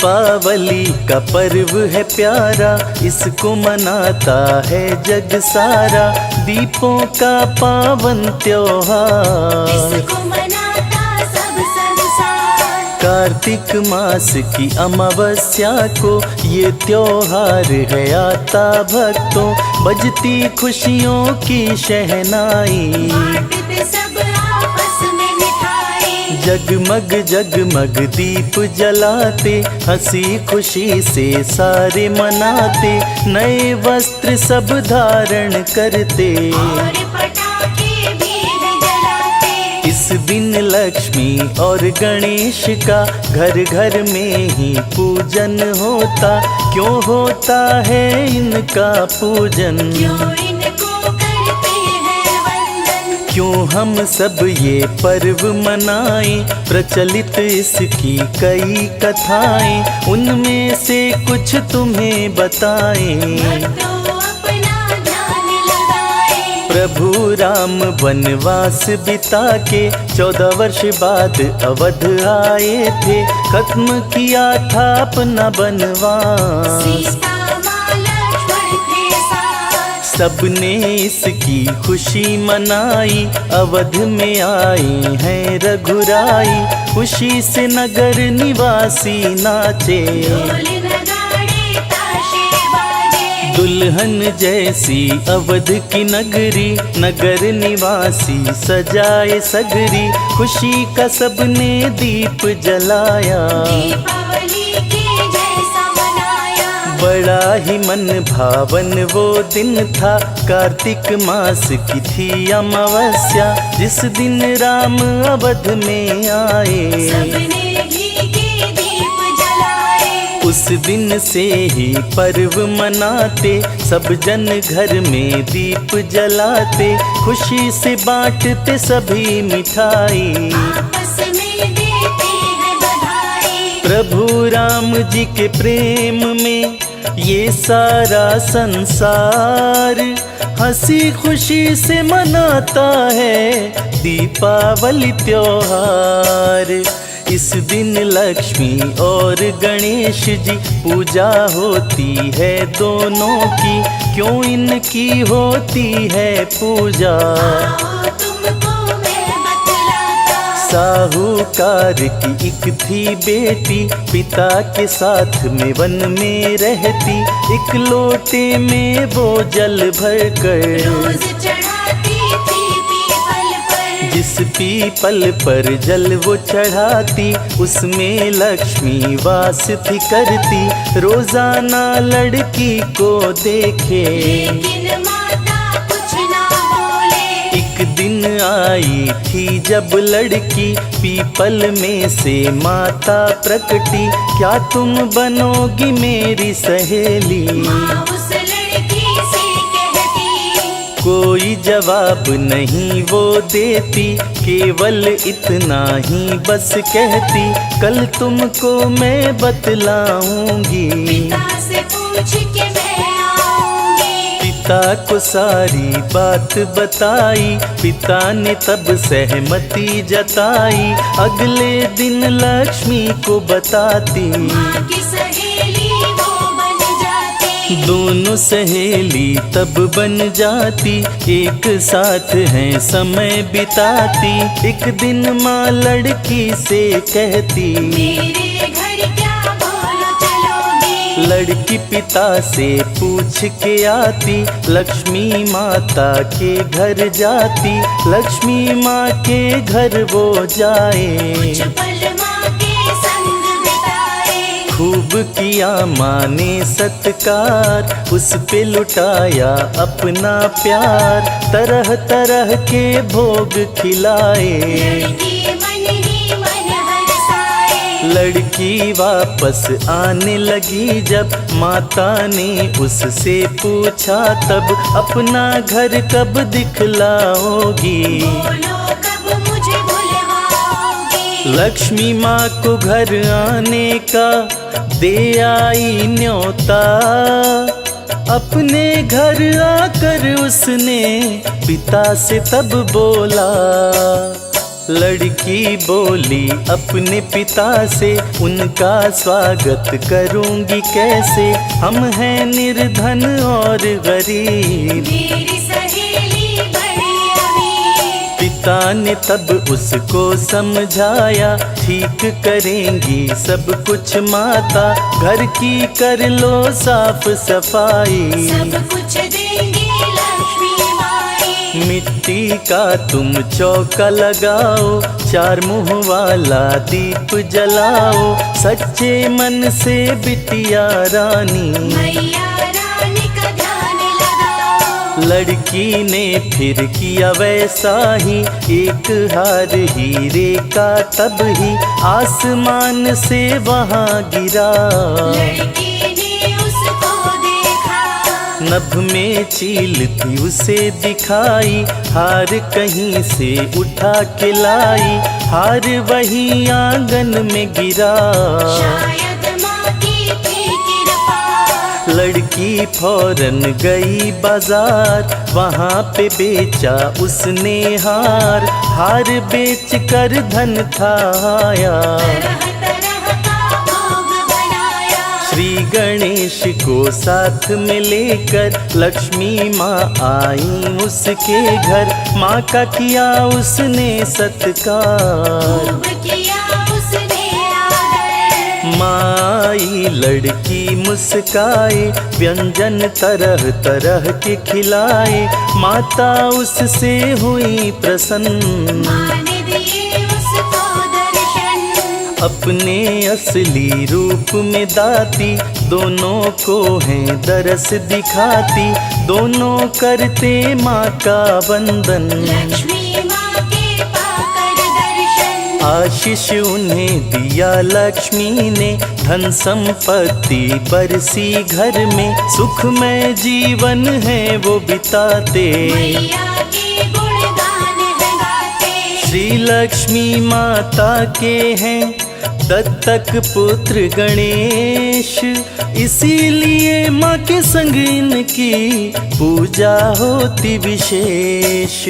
दीपावली का पर्व है प्यारा, इसको मनाता है जग सारा। दीपों का पावन त्योहार, इसको मनाता सब संसार। कार्तिक मास की अमावस्या को ये त्योहार है आता भक्तों। बजती खुशियों की शहनाई, बांटते सब आपस में मिठाई। जगमग जगमग दीप जलाते, हंसी खुशी से सारे मनाते। नए वस्त्र सब धारण करते, और पटाखे भी है जलाते। इस दिन लक्ष्मी और गणेश का घर घर में ही पूजन होता। क्यों होता है इनका पूजन, क्यों इनको करते हैं वंदन। क्यों हम सब ये पर्व मनाएं। प्रचलित इसकी कई कथाएं, उनमें से कुछ तुम्हें बताएं। भक्तों अपना ध्यान लगाएं। प्रभु राम वनवास बिता के 14 वर्ष बाद अवध आए थे। खत्म किया था अपना वनवास, सीता माँ लक्ष्मण थे साथ। सबने इसकी खुशी मनाई। अवध में आई हैं रघुराई, खुशी से नगर निवासी नाचे। ढोल नगाड़े ताशे बाजे। दुल्हन जैसी अवध की नगरी, नगर निवासी सजाए सगरी। खुशी का सबने दीप जलाया, दीपावली के जैसा मनाया। बड़ा ही मन भावन वो दिन था। कार्तिक मास की थी अमावस्या, जिस दिन राम अवध में आए। सबने घी के दीप जलाए। उस दिन से ही पर्व मनाते, सब जन घर में दीप जलाते। खुशी से बांटते सभी मिठाई, आपस में देते हैं बधाई। प्रभु राम जी के प्रेम में ये सारा संसार हंसी खुशी से मनाता है दीपावली त्योहार। इस दिन लक्ष्मी और गणेश जी पूजा होती है दोनों की। क्यों इनकी होती है पूजा, आओ तुमको मैं बतलाता। साहूकार की एक थी बेटी, पिता के साथ में वन में रहती। एक लोटे में वो जल भर कर रोज चढ़ाती थी पीपल पर। जिस पीपल पर जल वो चढ़ाती, उसमें लक्ष्मी वास थी करती। रोजाना लड़की को देखे, लेकिन माता कुछ ना बोले। एक दिन आई थी जब लड़की, पीपल में से माता प्रकटी। क्या तुम बनोगी मेरी सहेली, माँ उस लड़की से कहती। कोई जवाब नहीं वो देती, केवल इतना ही बस कहती। कल तुमको मैं बतलाऊंगी, पिता से पूछ के मैं आऊंगी। पिता को सारी बात बताई। पिता ने तब सहमति जताई, अगले दिन लक्ष्मी को बताती। माँ की सहेली वो बन जाती। दोनों सहेली तब बन जाती, एक साथ हैं समय बिताती। एक दिन माँ लड़की से कहती, मेरे घर क्या बोलो चलोगी। लड़की पिता से पूछ के आती। लक्ष्मी माता के घर जाती, लक्ष्मी माँ के घर वो जाए। कुछ पल माँ के संग बिताए। खूब किया माँ ने सत्कार, उस पे लुटाया अपना प्यार। तरह तरह के भोग खिलाए, लड़की मन ही मन हरसाए। लड़की वापस आने लगी जब, माता ने उससे पूछा तब। अपना घर कब दिखलाओगी, बोलो कब मुझे भुलवाओगी। लक्ष्मी माँ को घर आने का दे आई न्योता। अपने घर आकर उसने पिता से तब बोला, लड़की बोली अपने पिता से, उनका स्वागत करूंगी कैसे, हम हैं निर्धन और गरीब। मेरी सहेली बड़ी अमीर। पिता ने तब उसको समझाया, ठीक करेंगी सब कुछ माता, घर की कर लो साफ सफाई। सब कुछ देंगी लक्ष्मी माई। मिट्टी का तुम चौका लगाओ, चार मुँह वाला दीप जलाओ, सच्चे मन से बिटिया रानी मैया रानी का ध्यान लगाओ। लड़की ने फिर किया वैसा ही, एक हार हीरे का तब ही आसमान से वहाँ गिरा। लड़की ने उसको देखा, नभ में चील थी उसे दिखाई, हार कहीं से उठा के लाई, हार वही आंगन में गिरा। शायद माँ की थी कृपा। लड़की फौरन गई बाजार, वहाँ पे बेचा उसने हार, हार बेच कर धन था आया। तरह तरह का भोग बनाया। श्री गणेश को साथ में लेकर लक्ष्मी माँ आई उसके घर, माँ का किया उसने सत्कार। खूब किया उसने आदर। माँ आई लड़की मुस्काए, व्यंजन तरह तरह के खिलाए, माता उससे हुई प्रसन्न। माँ ने दिए उसको दर्शन। अपने असली रूप में दाती, दोनों को हैं दरस दिखाती, दोनों करते माँ का वंदन। लक्ष्मी माँ के पाकर दर्शन। आशीष उन्हें दिया लक्ष्मी ने, धन संपत्ति बरसी घर में, सुखमय जीवन है वो बिताते। मैया के गुणगान है गाते। श्री लक्ष्मी माता के हैं दत्तक पुत्र गणेश, इसीलिए माँ के संग इनकी पूजा होती विशेष।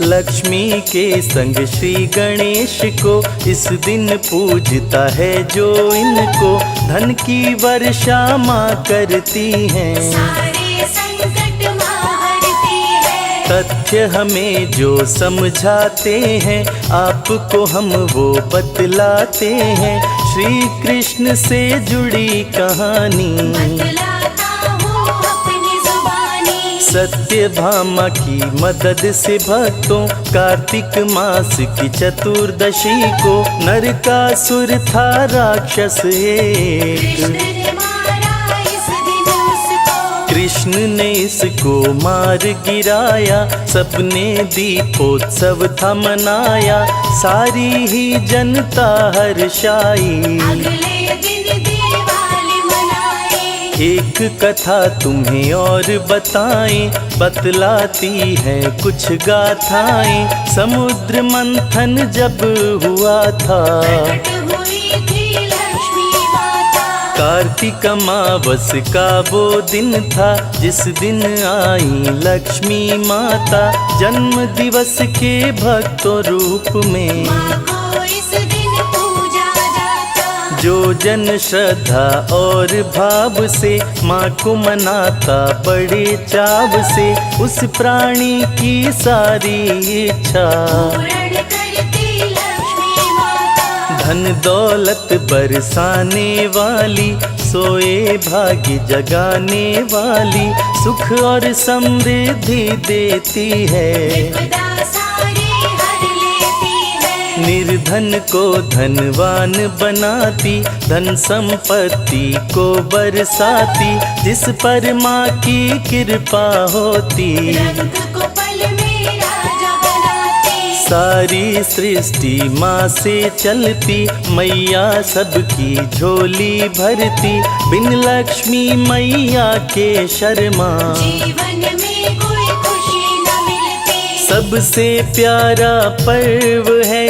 लक्ष्मी के संग श्री गणेश को इस दिन पूजता है जो इनको, धन की वर्षा माँ करती हैं। सारे संकट माँ हरती है। तथ्य हमें जो समझाते हैं, आपको हम वो बतलाते हैं, श्री कृष्ण से जुड़ी कहानी। बतलाता हूँ अपनी जुबानी। सत्यभामा की मदद से भक्तों, कार्तिक मास की चतुर्दशी को, नरकासुर था राक्षस एक। कृष्ण ने मारा इस दिन उसको। कृष्ण ने इसको मार गिराया, सबने दीपोत्सव था मनाया, सारी ही जनता हर्षाई। अगले दिन दिवाली मनाई। एक कथा तुम्हें और बताएं, बतलाती है कुछ गाथाएं। समुद्र मंथन जब हुआ था, प्रकट हुई थी लक्ष्मी माता। कार्तिक अमावस का वो दिन था, जिस दिन आई लक्ष्मी माता, जन्म दिवस के भक्तों रूप में। माँ को इस दिन पूजा जाता। जो जन श्रद्धा और भाव से माँ को मनाता बड़े चाव से, उस प्राणी की सारी इच्छा पूर्ण करती लक्ष्मी माता। धन दौलत बरसाने वाली, सोए भाग्य जगाने वाली, सुख और समृद्धि देती है। विपदा सारी हर लेती है। निर्धन को धनवान बनाती, धन संपत्ति को बरसाती, जिस पर माँ की कृपा होती। रंग को पल में राजा बनाती। सारी सृष्टि माँ से चलती, मैया सबकी झोली भरती, बिन लक्ष्मी मैया के शर्मा जीवन में कोई खुशी न मिलती। सबसे प्यारा पर्व है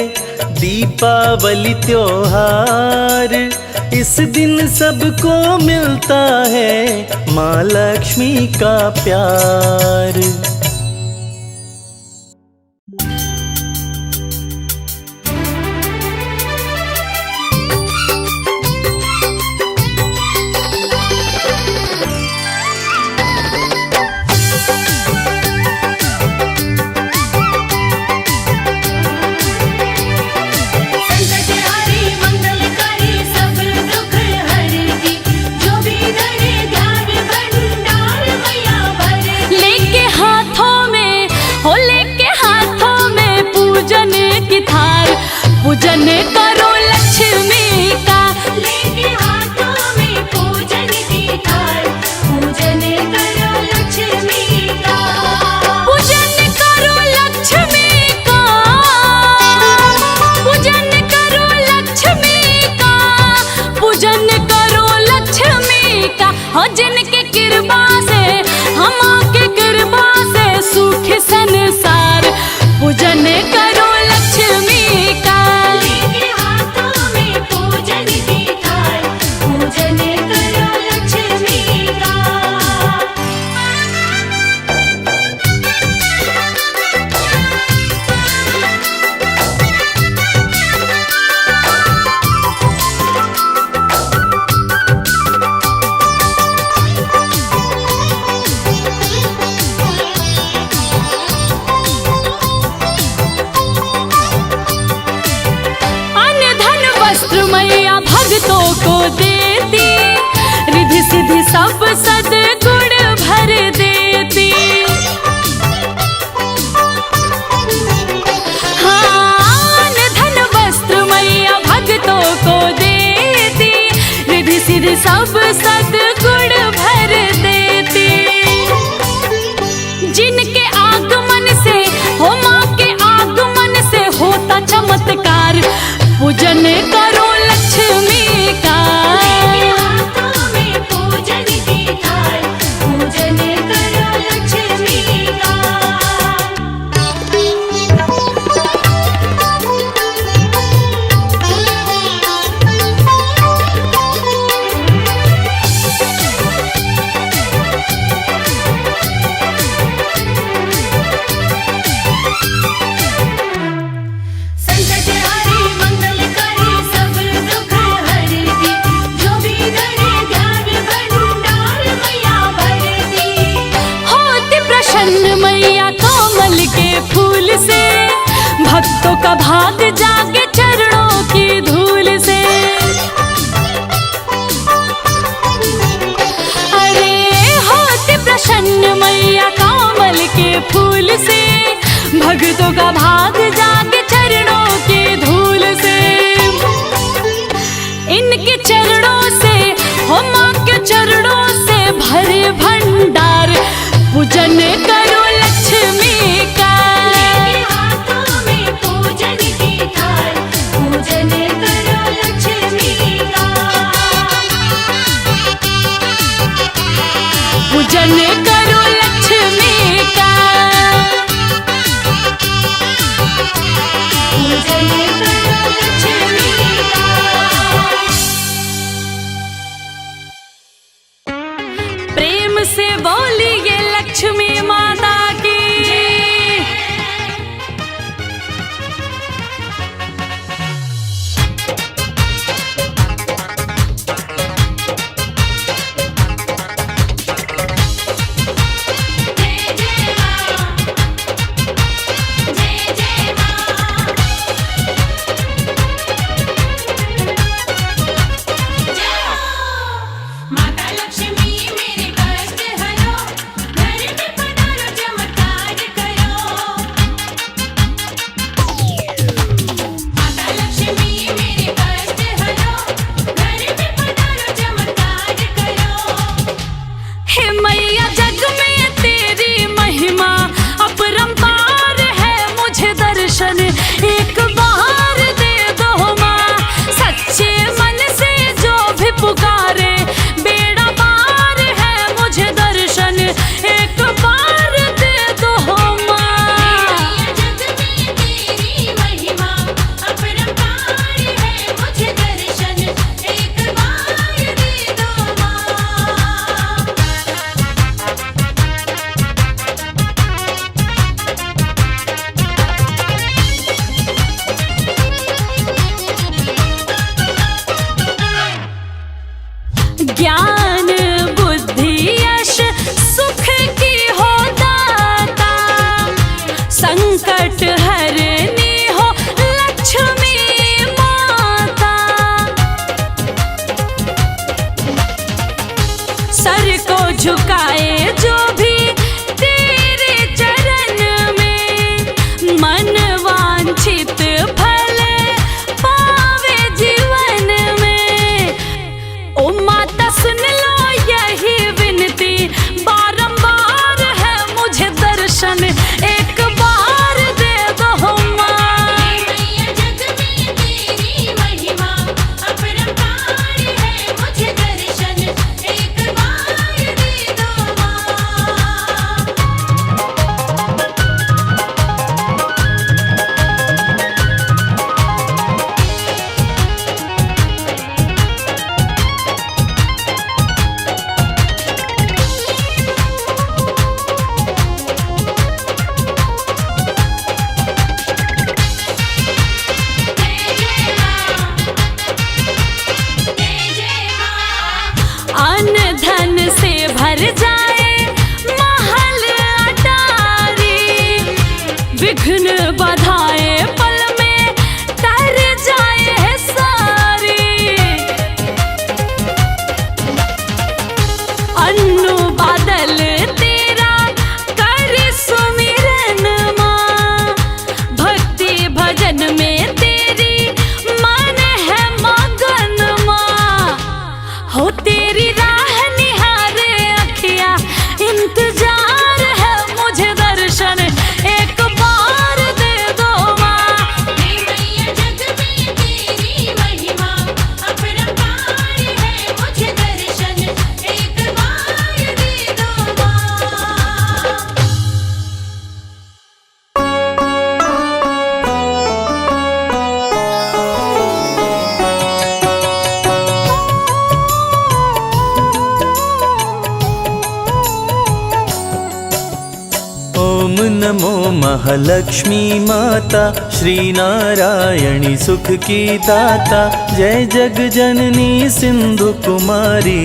दीपावली त्योहार, इस दिन सबको मिलता है माँ लक्ष्मी का प्यार। सिद्धि सब सद्गुण भर देती। हाँ धन वस्त्र मैया भक्तों को देती, रिद्धि सिद्धि सब सद्गुण भर देती। जिनके आगमन से हो माँ के आगमन से होता चमत्कार, पूजन करो लक्ष्मी का। हाथों में पूजन की थाल, पूजन करो लक्ष्मी का। संकट हरी मंगलकारी सब दुख हरती, जो भी करे ध्यान भंडार मैया भरती। होती प्रसन्न मैया कोमल के फूल से, भक्तों का भाग जागे चरणों की धूल से। अरे होती प्रसन्न मैया कोमल के फूल से, भक्तों का भाग जागे चरणों की धूल से। इनके चरणों से हो माँ के चरणों से भरे भंडार, पूजन करो लक्ष्मी का। हाथों में पूजन की थाल, पूजन करो लक्ष्मी का। पूजन करो लक्ष्मी का। पूजन करो लक्ष्मी का। प्रेम से बोलिए लक्ष्मी माता की। जय जय माँ, जय जय माँ। जय माता लक्ष्मी मेरे कष्ट हरो, घर में पधारो चमत्कार करो। माता लक्ष्मी मेरे कष्ट हरो, घर में पधारो चमत्कार करो। हे मैया जग में तेरी महिमा अपरंपार है, मुझे दर्शन एक बार दे दो माँ। सच्चे मन से जो भी पुकारे बेड़ा पार है, मुझे दर्शन एक बार दे दो माँ। जग में तेरी महिमा अपरंपार है, मुझे दर्शन एक बार दे दो माँ। ज्ञान बुद्धि यश सुख की हो दाता, संकट हरनी हो लक्ष्मी माता। सर को झुकाए जो भी तेरे चरण में, मन वांछित फल पावे जीवन में। ओ माता सुन लो यही विनती, बारंबार है मुझे दर्शन एक बार दे दो माँ। मैया जग में तेरी महिमा अपरंपार है, मुझे दर्शन एक बार दे दो माँ। जय जय माँ, जय जय माँ। अन्न धन से भर जाए महल अटारी, विघ्न बधाए पल में तर जाए सारी। अन्नू बादल तेरा कर सुमिरन माँ, भक्ति भजन में तेरी मन है मगन माँ। हो तेरी राह निहारे अखियाँ, इंतजार है मुझे दर्शन एक बार दे दो माँ। हे मैया जग में तेरी महिमा अपरंपार है, मुझे दर्शन एक बार दे दो माँ। ओम नमो महालक्ष्मी माता, श्री नारायणी सुख की दाता। जय जग जननी सिंधु कुमारी,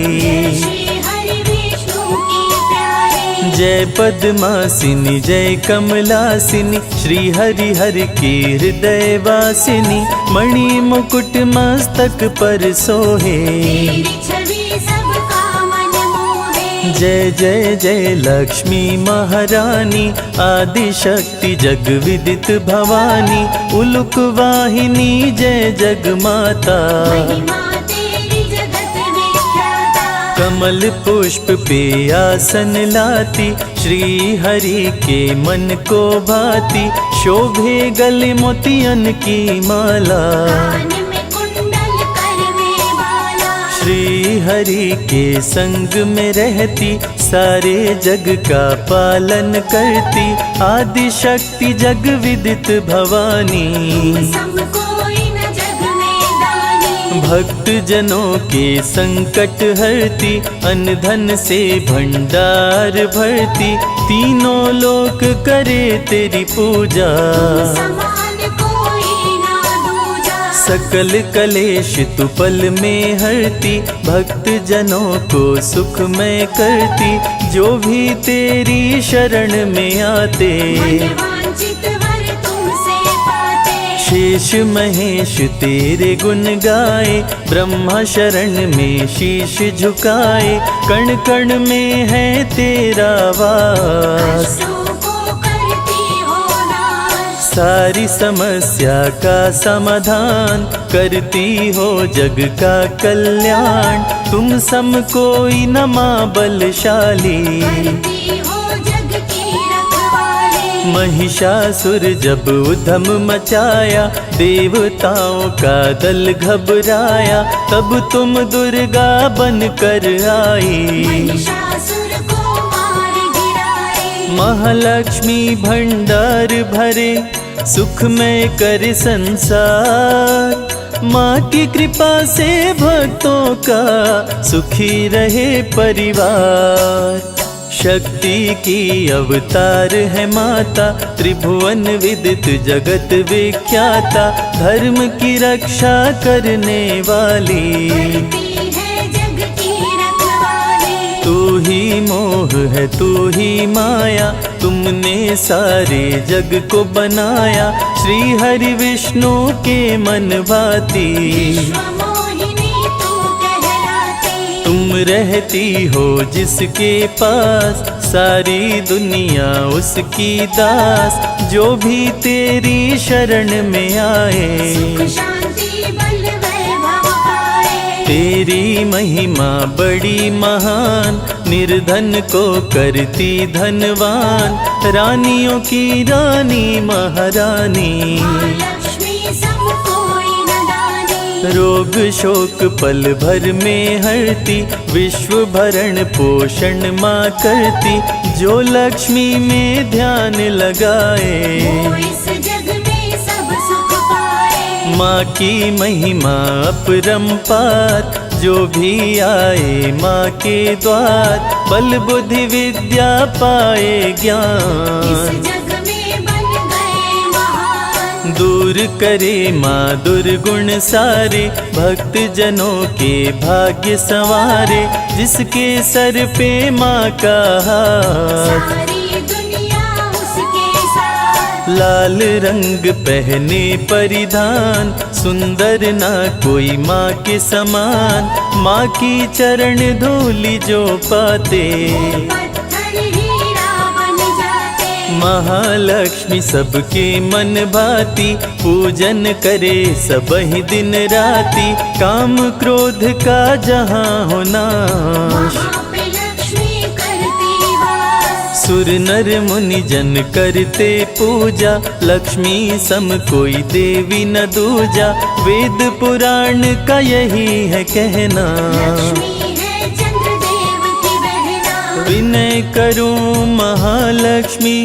श्री हरि विष्णु की प्यारी। जय पद्मासिनी जय कमलासिनी, श्री हरि हर की हृदय वासिनी। मणि मुकुट मस्तक पर सोहे, तेरी छवि सबका मन मोहे। जय जय जय लक्ष्मी महारानी, आदि शक्ति जग विदित भवानी। उलुक वाहिनी जय जग माता, महिमा तेरी जगत विख्याता। कमल पुष्प पे आसन लाती, श्री हरि के मन को भाती। शोभे गले मोतियन की माला, कान में कुंडल कर में बाला। श्री हरि के संग में रहती, सारे जग का पालन करती। आदि शक्ति जग विदित भवानी, सब कोई न जग में दानी। भक्त जनों के संकट हरती, अन्न धन से भंडार भरती। तीनों लोक करे तेरी पूजा, समान कोई ना दूजा। सकल कलेश तु पल में हरती। भक्त जनों को सुखमय करती, जो भी तेरी शरण में आते। मन वांछित वर तुमसे पाते। शेष महेश तेरे गुण गाए, ब्रह्मा शरण में शीश झुकाए। कण कण में है तेरा वास, कष्टों को करती हो नाश। सारी समस्या का समाधान, करती हो जग का कल्याण। तुम सम कोई न मां बलशाली, करती हो जग की रखवाली। महिषासुर जब उधम मचाया, देवताओं का दल घबराया। तब तुम दुर्गा बन कर आई, महिषासुर को मार गिराए। महालक्ष्मी भंडार भरे, सुखमय कर संसार। माँ की कृपा से भक्तों का सुखी रहे परिवार। शक्ति की अवतार है माता, त्रिभुवन विदित जगत विख्याता। धर्म की रक्षा करने वाली, करती है जग की रखवाली। तू ही मोह है तू ही माया, तुमने सारे जग को बनाया। श्री हरि विष्णु के मन भाती, विश्व मोहिनी तू कहलाती। तुम रहती हो जिसके पास, सारी दुनिया उसकी दास। जो भी तेरी शरण में आए, सुख शांति बल वैभव पाए। तेरी महिमा बड़ी महान, निर्धन को करती धनवान। रानियों की रानी महारानी, लक्ष्मी सब कोई न दानी। रोग शोक पल भर में हरती, विश्व भरण पोषण माँ करती। जो लक्ष्मी में ध्यान लगाए, वो इस जग में सब सुख पाए। माँ की महिमा अपरंपार। जो भी आए माँ के द्वार, बल बुद्धि विद्या पाए ज्ञान। इस जग में बन गए महान। दूर करे माँ दुर्गुण सारे, भक्त जनों के भाग्य संवारे। जिसके सर पे माँ का हाथ, सारी दुनिया उसके साथ। लाल रंग पहने परिधान। सुंदर ना कोई माँ के समान, माँ की चरण धूलि जो पाते, पत्थर हीरा बन जाते। महालक्ष्मी सबके मन भाती, पूजन करे सब ही दिन राती, काम क्रोध का जहाँ हो नाश, वहाँ पे लक्ष्मी करती वास। सुर नर मुनि जन करते पूजा, लक्ष्मी सम कोई देवी न दूजा, वेद पुराण का यही है कहना, लक्ष्मी है चंद्रदेव की बहना। विनय करो महालक्ष्मी,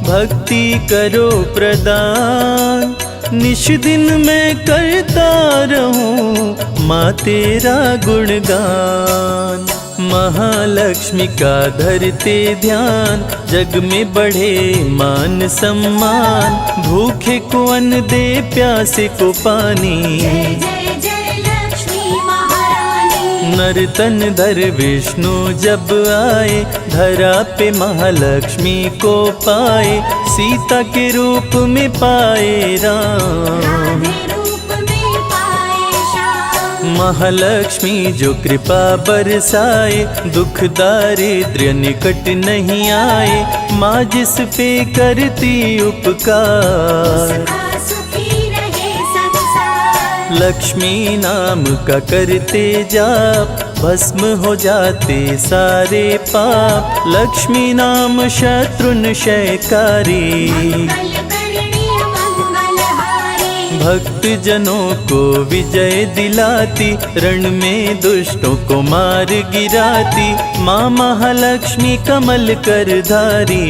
भक्ति करो प्रदान, निश दिन मैं करता रहूं माँ तेरा गुणगान। महालक्ष्मी का धरते ध्यान, जग में बढ़े मान सम्मान, भूखे को अन्न दे प्यासे को पानी, जय जय जय लक्ष्मी महारानी। नर तन धर विष्णु जब आए, धरा पे महालक्ष्मी को पाए, सीता के रूप में पाए राम, राधे रूप में पाए श्याम। महालक्ष्मी जो कृपा बरसाए, दुख दारिद्र्य निकट नहीं आए, माँ जिस पे करती उपकार, उसका सुखी रहे संसार। लक्ष्मी नाम का करते जाप, भस्म हो जाते सारे पाप, लक्ष्मी नाम शत्रुनशयकारी, मंगलकरणी मंगलहारी। भक्त जनों को विजय दिलाती, रण में दुष्टों को मार गिराती, माँ महालक्ष्मी कमल कर धारी,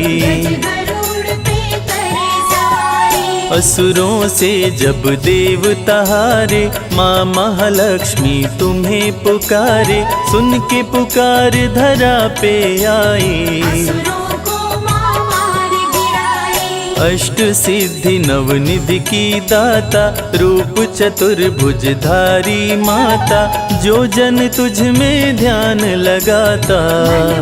गरुड़ पे करे सवारी। असुरों से जब देवता हारे, माँ महालक्ष्मी तुम्हें पुकारे, सुन के पुकार धरा पे आई, असुरों को माँ मार गिराई। अष्ट सिद्धि नवनिधि की दाता, रूप चतुर्भुज धारी माता, जो जन तुझ में ध्यान लगाता,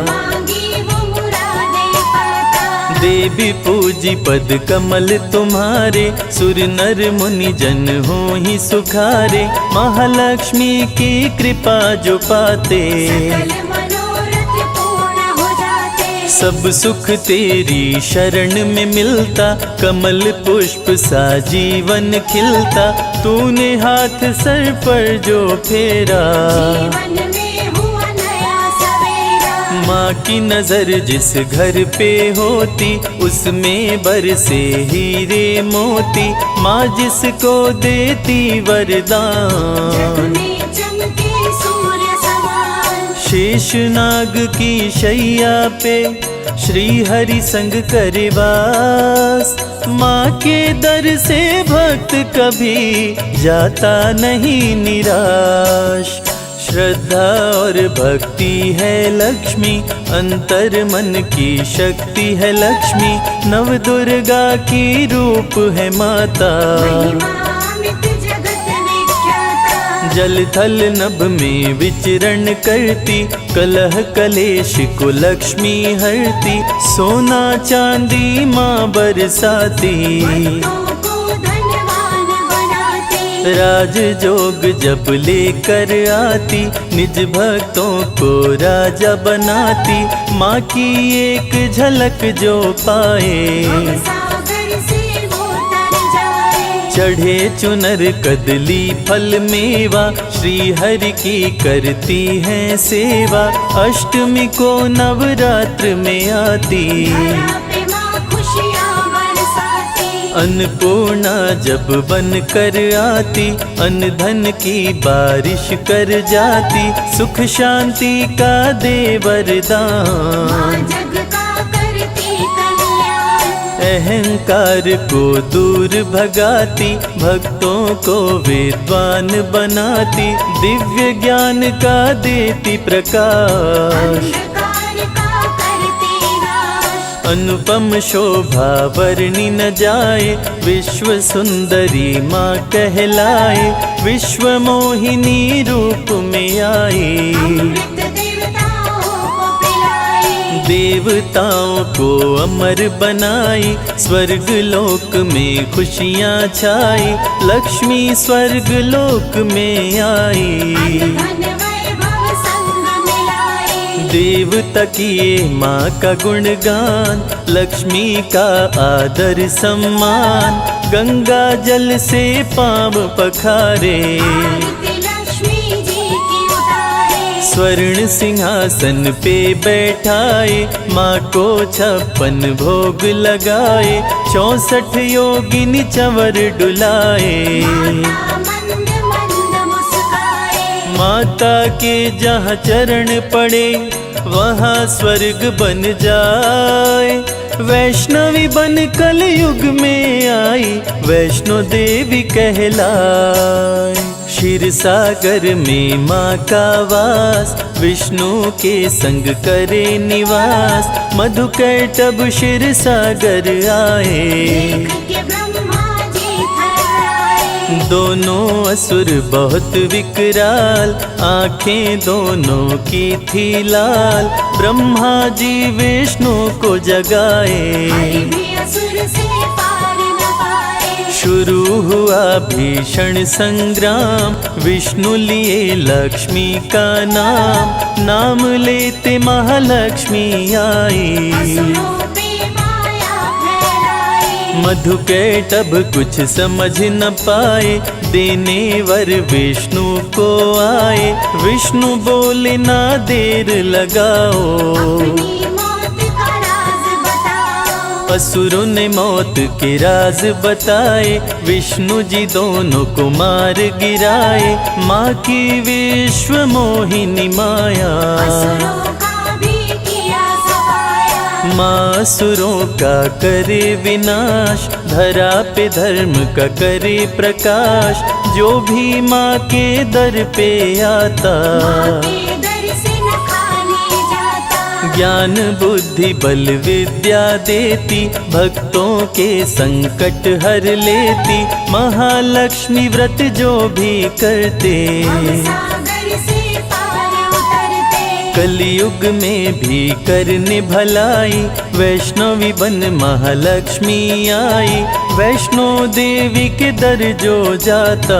मांगी वो मुरादें पाता। देवी पूजी पद कमल तुम्हारे, सुर नर मुनि जन हो ही सुखारे, महालक्ष्मी की कृपा जो पाते, सकल मनोरथ पूर्ण हो जाते। सब सुख तेरी शरण में मिलता, कमल पुष्प सा जीवन खिलता, तूने हाथ सर पर जो फेरा, जीवन में हुआ नया सवेरा। माँ की नजर जिस घर पे होती, उसमें बरसे हीरे मोती, माँ जिसको देती वरदान, में चमके सूर्य समान। शेष नाग की शैया पे श्री हरि संग करे वास, माँ के दर से भक्त कभी जाता नहीं निराश। श्रद्धा और भक्ति है लक्ष्मी, अंतर मन की शक्ति है लक्ष्मी, नव दुर्गा की रूप है माता, महिमान्वित जगत विख्याता। जल थल नभ में विचरण करती, कलह कलेश को लक्ष्मी हरती, सोना चांदी माँ बरसाती, भक्तों को धनवान बनाती। राज जोग जब लेकर आती, निज भक्तों को राजा बनाती, माँ की एक झलक जो पाए, सागर से वो तर जाए। चढ़े चुनर कदली फल मेवा, श्री हरि की करती है सेवा, अष्टमी को नवरात्र में आती, धरा पे माँ खुशियाँ बरसाती। अन्नपूर्णा जब बन कर आती, अन्न धन की बारिश कर जाती, सुख शांति का दे वरदान, माँ जग का करती कल्याण। अहंकार को दूर भगाती, भक्तों को विद्वान बनाती, दिव्य ज्ञान का देती प्रकाश, अंधकार का करती नाश। अनुपम शोभा वर्णि न जाए, विश्व सुंदरी माँ कहलाए, विश्व मोहिनी रूप में आई, अमृत देवताओं को पिलाई। देवताओं को अमर बनाई, स्वर्ग लोक में खुशियाँ छाई, लक्ष्मी स्वर्ग लोक में आई। धन वैभव संग मिलाए, देवता किए माँ का गुणगान, लक्ष्मी का आदर सम्मान, गंगा जल से पाँव पखारे। आरती लक्ष्मी जी की उतारे, स्वर्ण सिंहासन पे बैठाए, माँ को 56 भोग लगाए, 64 योगिनी चंवर डुलाए। माता मंद मंद मुस्काए, माता के जहाँ चरण पड़े वहाँ स्वर्ग बन जाए, वैष्णवी बन कलयुग में आई, वैष्णो देवी कहलाए। क्षीर सागर में माँ का वास, विष्णु के संग करे निवास, मधुकैटभ क्षीर सागर आए। देख के ब्रह्मा जी थर्राए, दोनों असुर बहुत विकराल, आंखें दोनों की थी लाल, ब्रह्मा जी विष्णु को जगाए। हरि भी असुर से पार न पाए, शुरू हुआ भीषण संग्राम, विष्णु लिए लक्ष्मी का नाम, नाम लेते महालक्ष्मी आई। असुरों पे माया फैलाए, मधुकैटभ कुछ समझ न पाए, देने वर विष्णु को आए, विष्णु बोले ना देर लगाओ। अपनी मौत का राज बताओ, असुरों ने मौत के राज बताए, विष्णु जी दोनों को मार गिराए, माँ की विश्व मोहिनी माया। असुरों का भी किया सफाया, माँ असुरों का करे विनाश, धरा पे धर्म का करे प्रकाश, जो भी माँ के दर पे आता, माँ के दर से न खाली जाता। ज्ञान बुद्धि बल विद्या देती, भक्तों के संकट हर लेती, महालक्ष्मी व्रत जो भी करते, सागर से पार उतरते, कलयुग में भी करने भलाई, वैष्णवी बन महालक्ष्मी आई, वैष्णो देवी के दर जो जाता,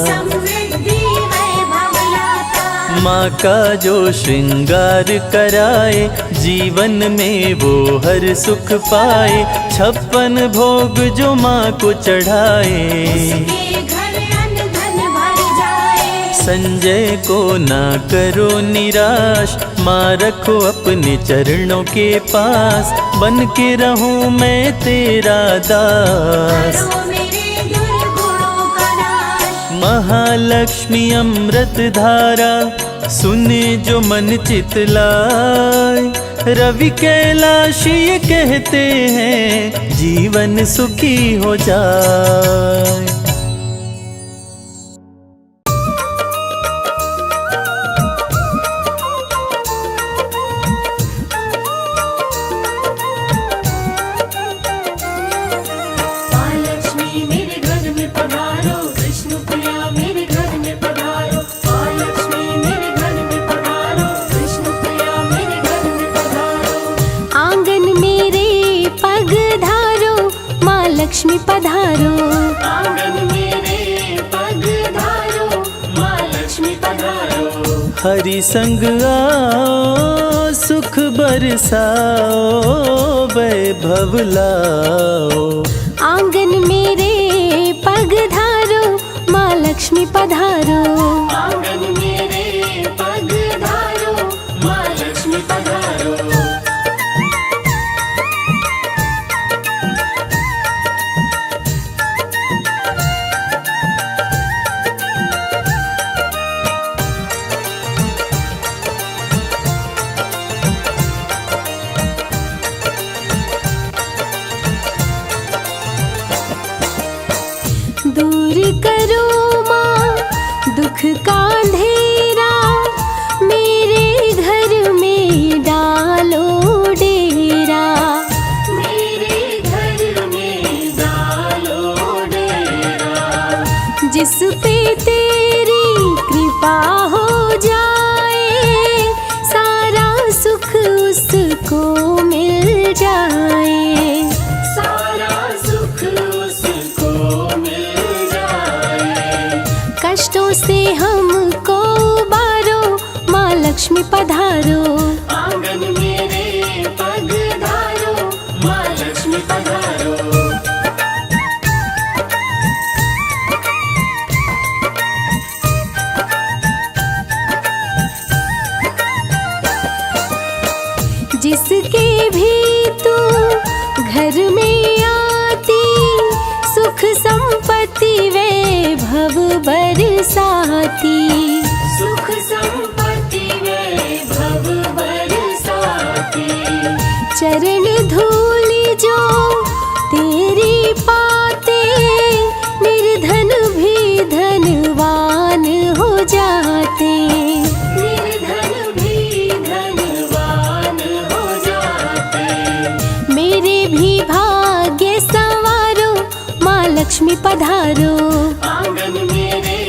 समृद्धि वैभव लाता। माँ का जो श्रृंगार कराए, जीवन में वो हर सुख पाए, 56 भोग जो माँ को चढ़ाए, उसके घर अन्न धन भर जाए, संजय को ना करो निराश, माँ रखो अपने चरणों के पास, बन के रहूं मैं तेरा दास। करो मेरे दुर्गुणों का नाश, महालक्ष्मी अमृत धारा, सुने जो मन चितलाए, रवि कैलाश ये कहते हैं, जीवन सुखी हो जाए। महालक्ष्मी मेरे घर में पधारो, विष्णु प्रिया मेरे घर में पधारो। महालक्ष्मी मेरे घर में पधारो, विष्णु प्रिया मेरे घर में पधारो। आंगन मेरे पग धारो, माँ लक्ष्मी पधारो। आंगन मेरे पग धारो, माँ लक्ष्मी पधारो। हरि संग आओ, सुख बरसाओ, वैभव लाओ। आंगन मेरे पग धारो, माँ लक्ष्मी पधारो। आंगन मेरे पग धारो, माँ लक्ष्मी पधारो। दूर करो माँ दुख का अंधेरा, मेरे घर में डालो डेरा। मेरे घर में डालो डेरा, जिस पे तेरी कृपा हो जाए, सारा सुख उसको मिल जाए, सारा सुख उसको मिल जाए। कष्टों से हमको उबारो, माँ लक्ष्मी पधारो। आंगन मेरे पधारो, माँ लक्ष्मी पधारो। जिसके भी तू घर में आती, सुख संपत्ति वैभव बरसाती। सुख संपत्ति वैभव बरसाती। चरण धूल जो तेरी पाते, निर्धन भी धनवान हो जाते। निर्धन भी धनवान हो जाते। मेरे भी भाग्य संवारो, माँ लक्ष्मी पधारो। आंगन मेरे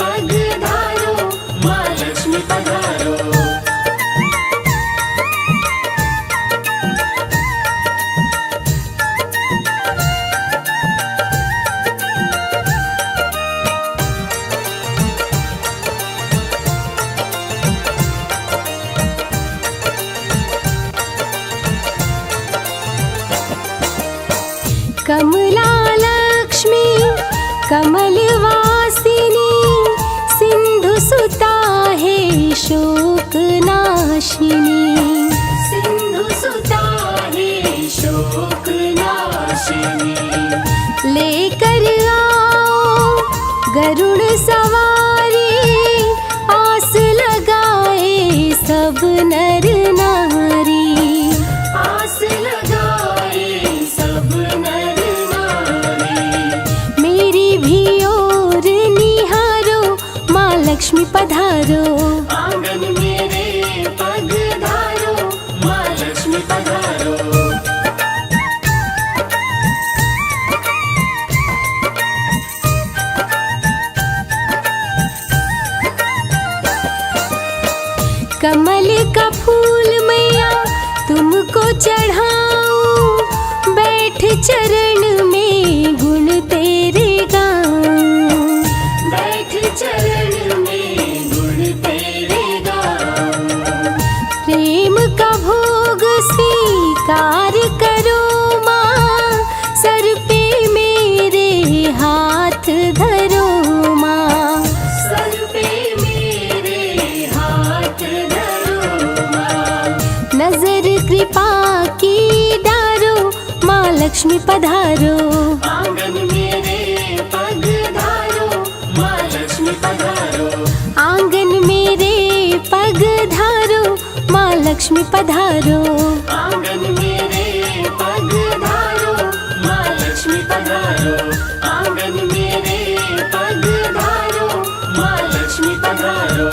पधारो, माँ लक्ष्मी पधारो। कमला लक्ष्मी कमलवासिनी, सिंधु सुता है शोक नाशिनी। सिंधु सुता है शोक नाशिनी। लेकर आओ गरुड़ सवारी, आस लगाए सब नर नारी। आस लगाए सब नर नारी। मेरी भी ओर निहारो, माँ लक्ष्मी पधारो। आंगन मेरे पधारो, माँ लक्ष्मी पधारो। कमल का फूल मैया तुमको चढ़ाऊं, बैठ चरण में गुण तेरे गाऊं। बैठ चरण में गुण तेरे गाऊं। प्रेम का भोग स्वीकार करो माँ, सर पे मेरे हाथ धरो माँ। सर पे मेरे हाथ धरो माँ। नजर कृपा की डारो, माँ लक्ष्मी पधारो। आंगन मेरे पधारो, माँ लक्ष्मी पधारो। आंगन मेरे पधारो, माँ लक्ष्मी पधारो। आंगन मेरे पधारो, माँ लक्ष्मी पधारो। आंगन मेरे पधारो, माँ लक्ष्मी पधारो।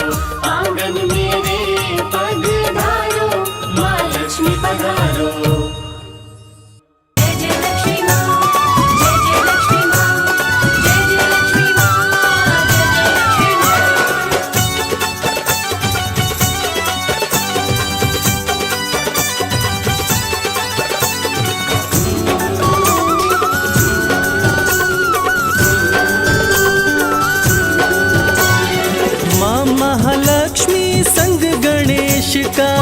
आंगन मेरे पधारो, माँ लक्ष्मी पधारो। जय जय लक्ष्मी माँ, जय जय लक्ष्मी माँ, जय जय लक्ष्मी माँ, जय जय लक्ष्मी माँ। माँ महालक्ष्मी संग गणेश का,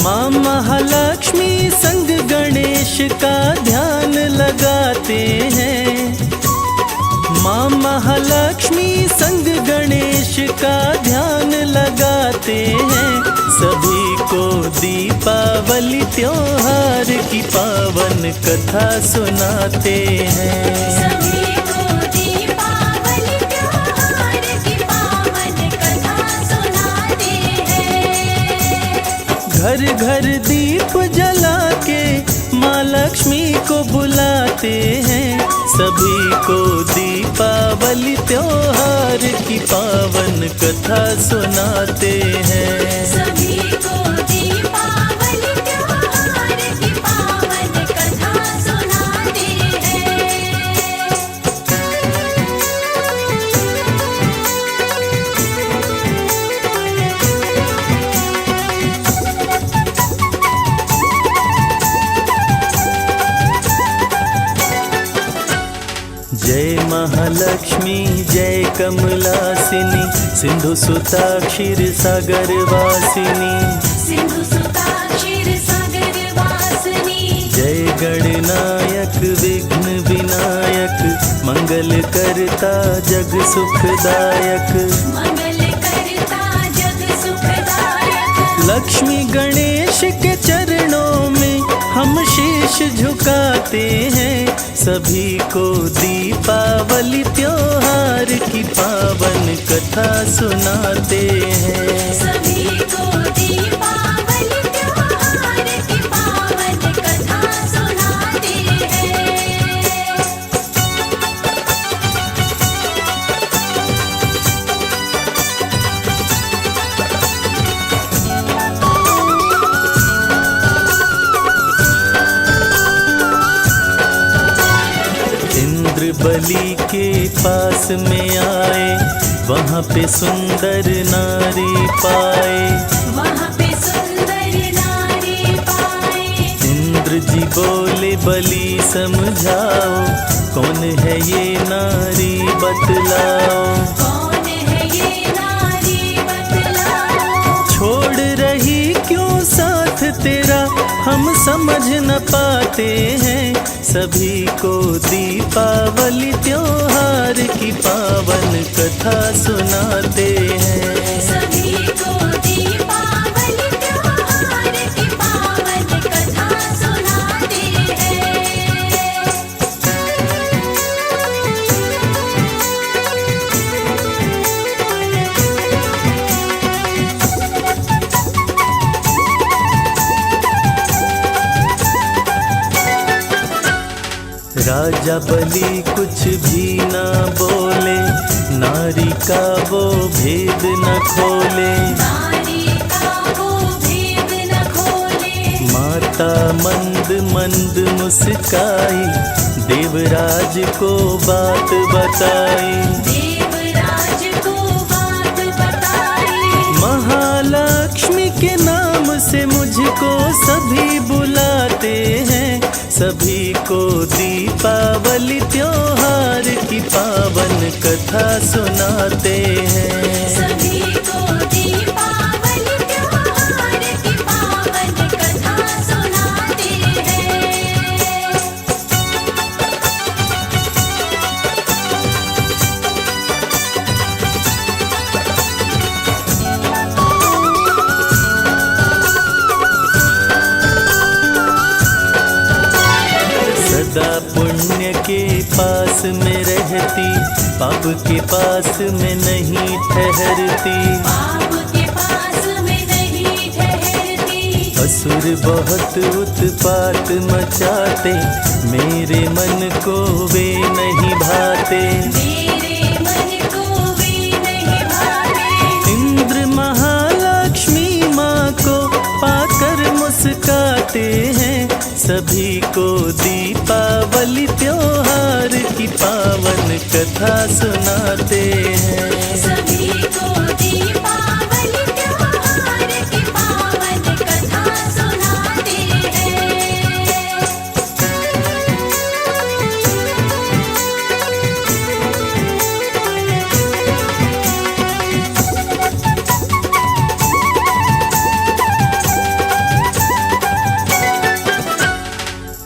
माँ महालक्ष्मी संग गणेश का ध्यान लगाते हैं। माँ महालक्ष्मी संग गणेश का ध्यान लगाते हैं। सभी को दीपावली त्योहार की पावन कथा सुनाते हैं। सभी को दीपावली त्योहार की पावन कथा सुनाते हैं। घर घर दीप जला के माँ लक्ष्मी को बुलाते हैं। सभी को दीपावली त्योहार की पावन कथा सुनाते हैं। सभी को दीपावली त्योहार की पावन कथा सुनाते हैं। महालक्ष्मी जय कमलासिनी सिंधु सुता क्षीर सागर वासिनी सिंधु सुता क्षीर सागर वासिनी जय गणनायक विघ्न विनायक मंगल करता जग सुखदायक मंगल करता जग सुखदायक लक्ष्मी गणेश के चरणों में हम शीश झुकाते हैं सभी को दीपावली त्योहार की पावन कथा सुनाते हैं सभी को दीपावली त्योहार की पावन कथा सुनाते हैं इंद्र बलि के पास में आए वहाँ पे सुंदर नारी पाए वहाँ पे सुंदर नारी पाए इंद्र जी बोले बलि समझाओ कौन है ये नारी बतलाओ कौन है ये नारी बतलाओ छोड़ रही क्यों साथ तेरा हम समझ न पाते हैं सभी को दीपावली त्योहार की पावन कथा सुनाते हैं सभी को दीपावली त्योहार की पावन कथा सुनाते हैं राजा बलि कुछ भी ना बोले नारी का वो भेद न खोले नारी का वो भेद न खोले माता मंद मंद मुस्काई देवराज को बात बताई देवराज को बात बताई महालक्ष्मी के नाम से मुझको सभी बुलाते हैं सभी को दीपावली त्योहार की पावन कथा सुनाते हैं सभी को दीपावली त्योहार की पावन कथा सुनाते हैं सदा पुण्य के पास में रहती पाप के पास में नहीं ठहरती पाप के पास में नहीं ठहरती असुर बहुत उत्पात मचाते मेरे मन को वे नहीं भाते मेरे मन को वे नहीं भाते इंद्र महालक्ष्मी माँ को पाकर मुस्काते हैं सभी को दीपावली त्योहार की पावन कथा सुनाते हैं सभी को दीपावली त्योहार की पावन कथा सुनाते हैं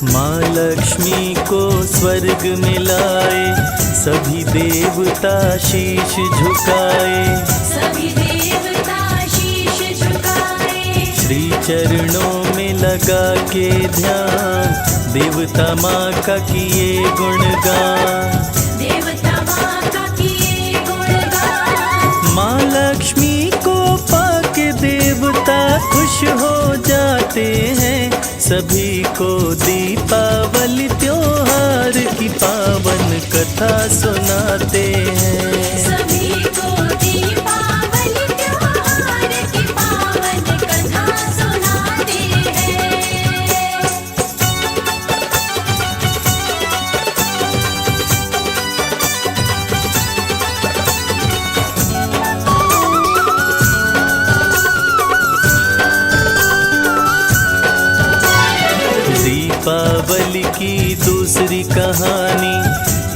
माँ लक्ष्मी को स्वर्ग में लाए सभी देवता शीश झुकाए सभी देवता शीश झुकाए श्री चरणों में लगा के ध्यान देवता माँ का किए गुणगान देवता माँ का किए गुणगान माँ लक्ष्मी को पाके देवता खुश हो जाते हैं सभी को दीपावली त्योहार की पावन कथा सुनाते हैं सभी को दीपावली त्योहार की पावन कथा सुनाते हैं दीपावली की दूसरी कहानी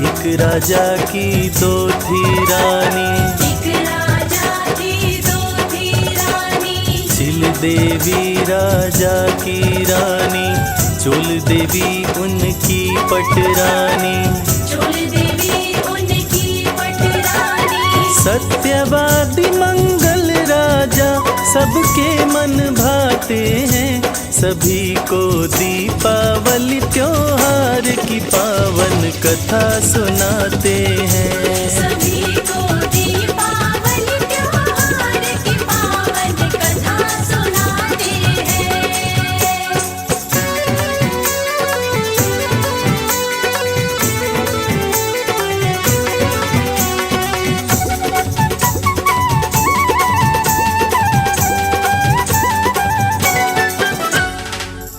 एक एक राजा की दो थी रानी, एक राजा की दो थी रानी। चिल देवी राजा की रानी, चुल देवी उनकी पटरानी। चोल देवी उनकी पटरानी। सत्यवादी मंगल राजा सबके मन भाते हैं, सभी को दीपावली त्योहार की पावन कथा सुनाते हैं। सभी को दीपावली त्योहार की पावन कथा सुनाते हैं।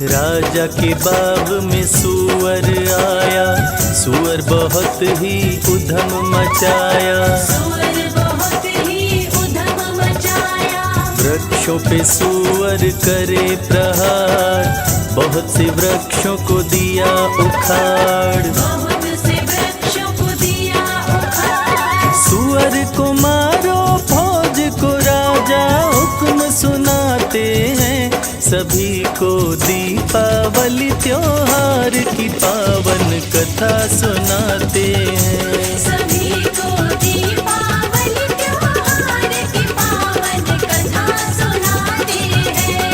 राजा के बाग में सुअर आया, सुअर बहुत ही उधम मचाया। सुअर बहुत ही उधम मचाया। वृक्षों पे सुअर करे प्रहार, बहुत से वृक्षों को दिया उखाड़। बहुत से वृक्षों को दिया उखाड़। सुअर को मारो फौज को राजा हुक्म सुनाते हैं, सभी को दीपावली त्योहार की पावन कथा सुनाते हैं। सभी को दीपावली त्योहार की पावन कथा सुनाते हैं।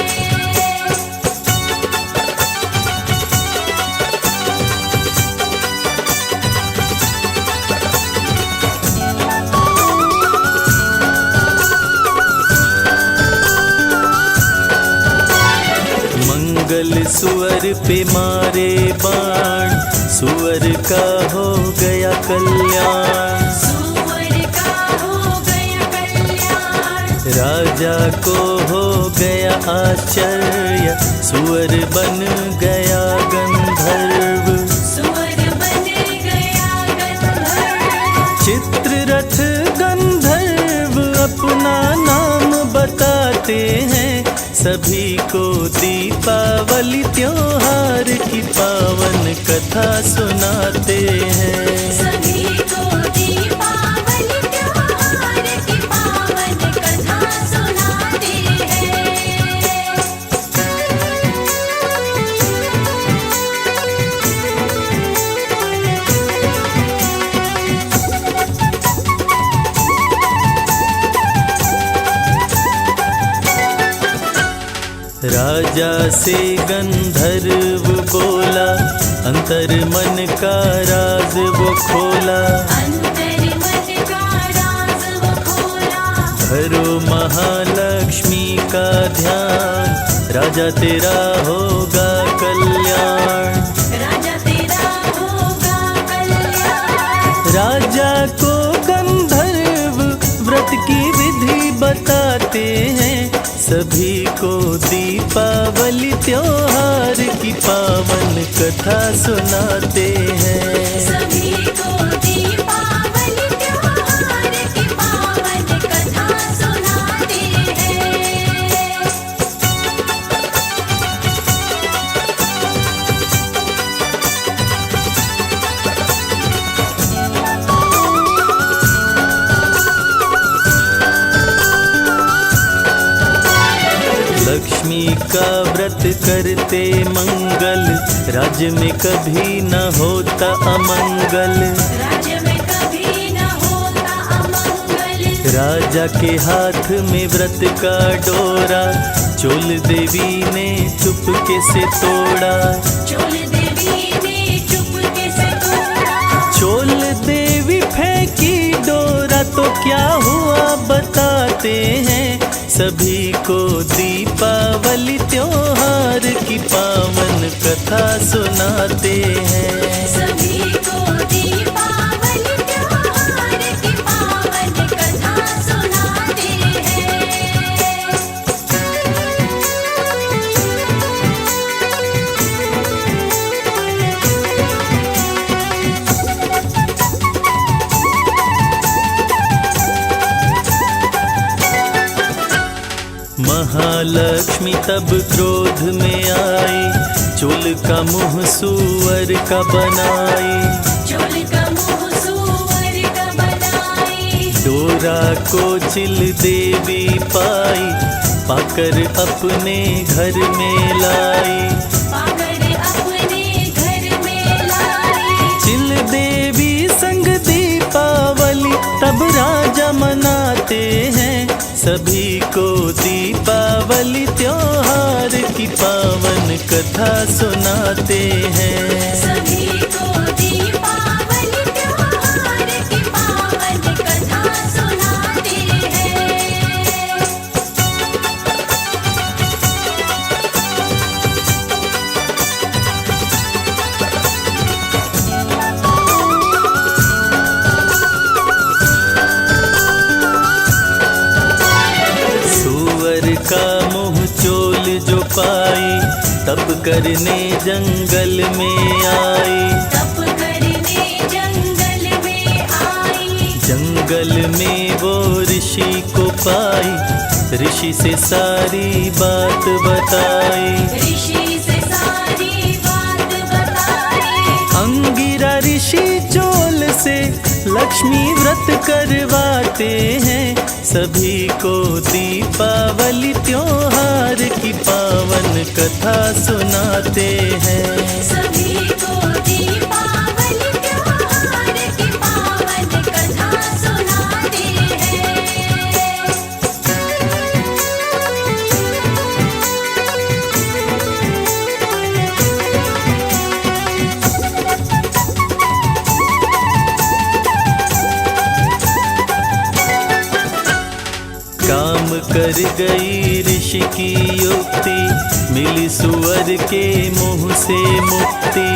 मंगल सुअर पे मारे बाण, सुअर का हो गया कल्याण। सुअर का हो गया कल्याण। राजा को हो गया आश्चर्य, सुअर बन गया गंधर्व। सुअर बन गया गंधर्व। चित्ररथ गंधर्व अपना नाम बताते हैं, सभी को दीपावली त्योहार की पावन कथा सुनाते हैं। सभी को दीपावली त्योहार की पावन कथा सुनाते हैं। राजा से गंधर्व बोला, अंतर मन का राज वो खोला। अंतर मन का राज वो खोला। धरो महालक्ष्मी का ध्यान, राजा तेरा होगा कल्याण। राजा तेरा होगा कल्याण। राजा को गंधर्व व्रत की विधि बताते हैं, सभी को दीपावली त्योहार की पावन कथा सुनाते हैं। सभी को दीपावली त्योहार की पावन कथा सुनाते हैं। लक्ष्मी का व्रत करते मंगल, राज्य में कभी न होता अमंगल। राज्य में कभी न होता अमंगल। राजा के हाथ में व्रत का डोरा, चोल देवी ने चुपके से तोड़ा। चोल देवी ने चुपके से तोड़ा। चोल देवी फेंकी डोरा तो क्या हुआ बताते हैं, सभी को दीपावली त्योहार की पावन कथा सुनाते हैं। सभी को दीपावली त्योहार की पावन कथा सुनाते हैं। महालक्ष्मी तब क्रोध में आई, चोल का मुंह सुअर का बनाई। चोल का मुंह डोरा को चिल देवी पाई, पाकर अपने घर में लाई। पाकर अपने घर में लाई। चिल देवी संग दीपावली तब राजा मनाते हैं, सभी को दीपावली त्योहार की पावन कथा सुनाते हैं। सभी को दीपावली त्योहार की पावन कथा सुनाते हैं। सुअर का मुँह चोल जो पाई, तप करने जंगल में आई। तप करने जंगल में आई। जंगल में वो ऋषि को पाई, ऋषि से सारी बात बताई। ऋषि से सारी बात बताई। अंगिरा ऋषि चोल से लक्ष्मी व्रत करवाते हैं, सभी को दीपावली त्योहार की पावन कथा सुनाते हैं। सभी को दीपावली त्योहार की पावन कथा सुनाते हैं। काम कर गई ऋषि की युक्ति, मिली सुअर के मुँह से मुक्ति।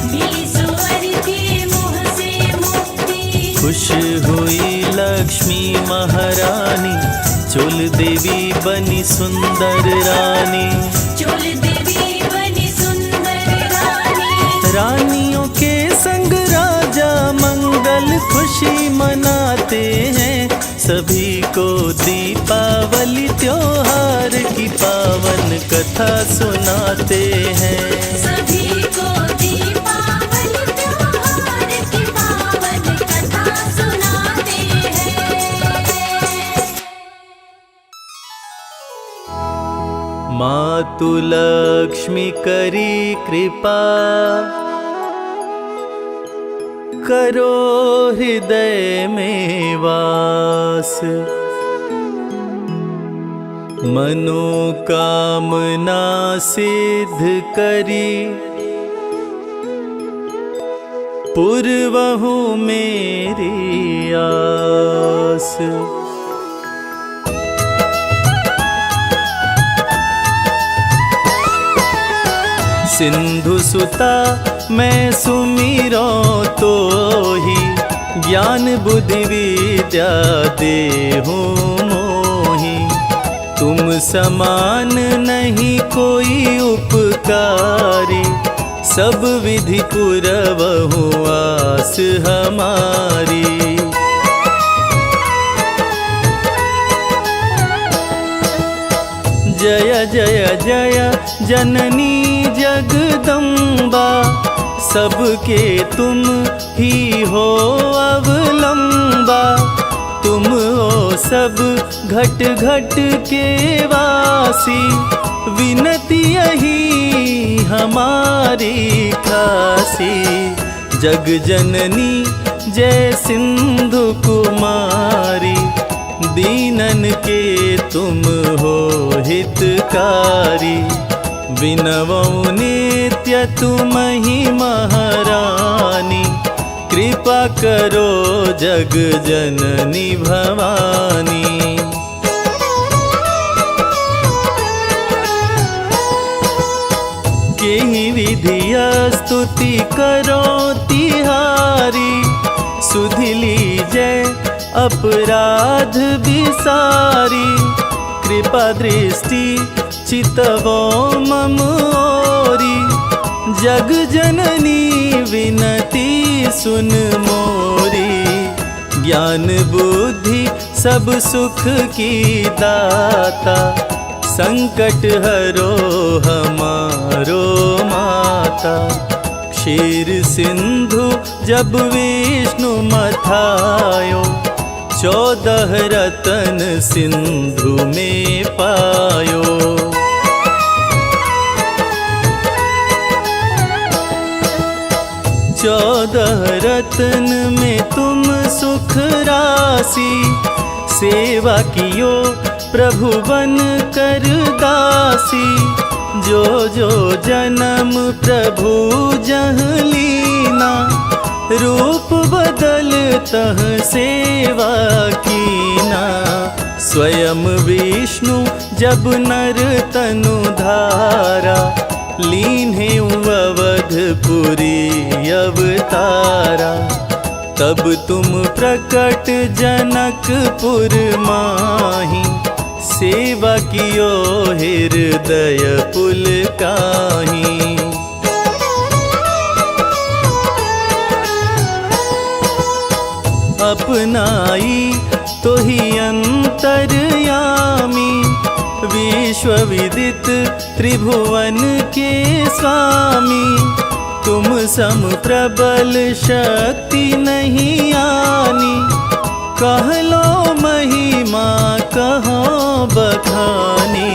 मिली सुअर के मुँह से मुक्ति। खुश हुई लक्ष्मी महारानी, चोल देवी बनी सुंदर रानी। चोल देवी बनी सुंदर रानी। रानियों के संग राजा मंगल खुशी मनाते हैं, सभी को दीपावली त्योहार की पावन कथा सुनाते हैं। सभी को दीपावली त्योहार की पावन कथा सुनाते हैं। मातु लक्ष्मी करी कृपा, करो हृदय में वास। मनोकामना सिद्ध करी, पूर्वहु मेरी आस। सिंधु सुता मैं सुमिरो तो ही, ज्ञान बुद्धि विद्या देहु मोहि। तुम समान नहीं कोई उपकारी, सब विधि पुरवहु आस हमारी। जय जय जय जननी जगदम्बा, सबके तुम ही हो अवलंबा। तुम हो सब घट घट के वासी, विनती यही हमारी खासी। जग जननी जय सिंधु कुमारी, दीनन के तुम हो हितकारी। विनवौ नित्य तुम ही महारानी, कृपा करो जग जननी भवानी। केहि विधिया स्तुति करो तिहारी, सुधि लीजय अपराध बिसारी। कृपा दृष्टि चितवो मम ओरी, जग जननी विनती सुन मोरी। ज्ञान बुद्धि सब सुख की दाता, संकट हरो हमारो माता। क्षीर सिंधु जब विष्णु मथायो, 14 रतन सिंधु में पायो। 14 रतन में तुम सुख राशि, सेवा कियो प्रभु बन कर दासी। जो जो जन्म प्रभु जह लीना, रूप बदल तह सेवा कीना। स्वयं विष्णु जब नर तनु धारा, लीन्हे अवधपुरी अवतारा। तब तुम प्रकट जनकपुर माही, सेवा कियो हृदय पुलकाही। अपनाई तो ही अंतर्यामी, विश्व विदित त्रिभुवन के स्वामी। तुम सम प्रबल शक्ति नहीं आनी, कह लो महिमा कहो बखानी।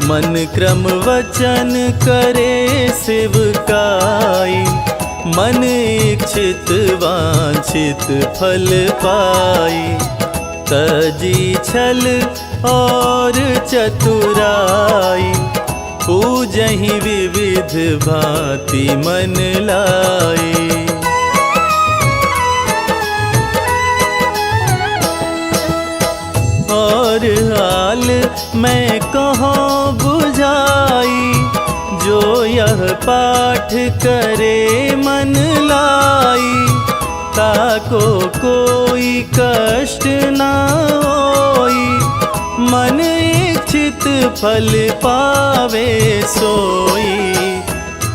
मन क्रम वचन करे सेवकाई, मन इच्छित वांछित फल पाई। तजी छल और चतुराई, पूजहि विविध भांति मन लाई। और हाल मैं कहूँ बुझाई, जो यह पाठ करे मन लाई। ताको कोई कष्ट ना होई, मन इच्छित फल पावे सोई।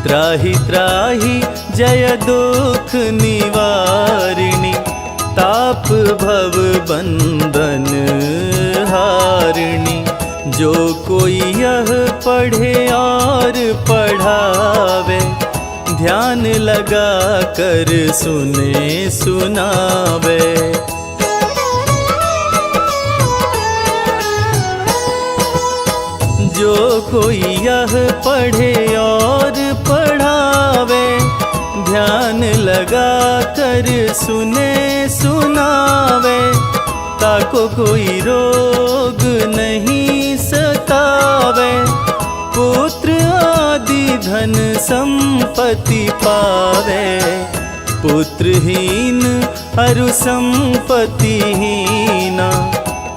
त्राहि त्राहि जय दुख निवारिणी, ताप भव बंधन हारिणी। जो कोई यह पढ़े और पढ़ावे, ध्यान लगा कर सुने सुनावे। जो कोई यह पढ़े और पढ़ावे, ध्यान लगा कर सुने सुनावे। ताको कोई रोग नहीं सतावे, पुत्र आदि धन संपत्ति पावे। पुत्रहीन अरु संपत्तिहीना,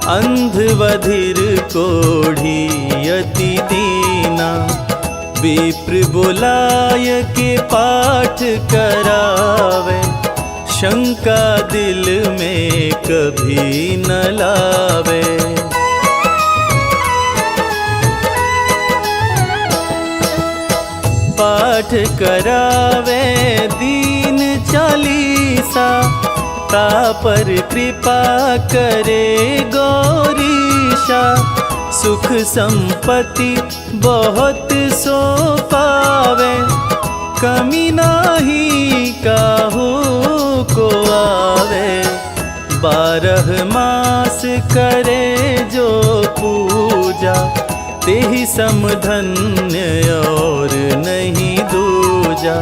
अंध बधिर कोढ़ी अति दीना। विप्र बुलाय के पाठ करावे, शंका दिल में कभी न लावे। पाठ करावे दीन चालीसा, तापर कृपा करे गौरीशा। सुख संपत्ति बहुत सो पावे, कमी नाही काहू को आवे। 12 मास करे जो पूजा, तेहि समधन्य और नहीं दूजा।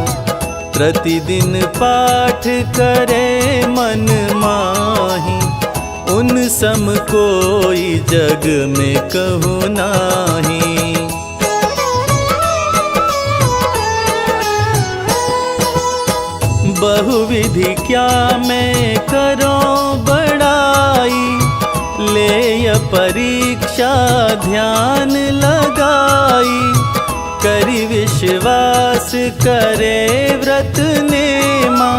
प्रतिदिन पाठ करे मन माही, उन सम कोई जग में कहू नाही। बहुविधि क्या मैं करूं बड़ाई, ले परीक्षा ध्यान लगाई। करि विश्वास करे व्रत नेमा,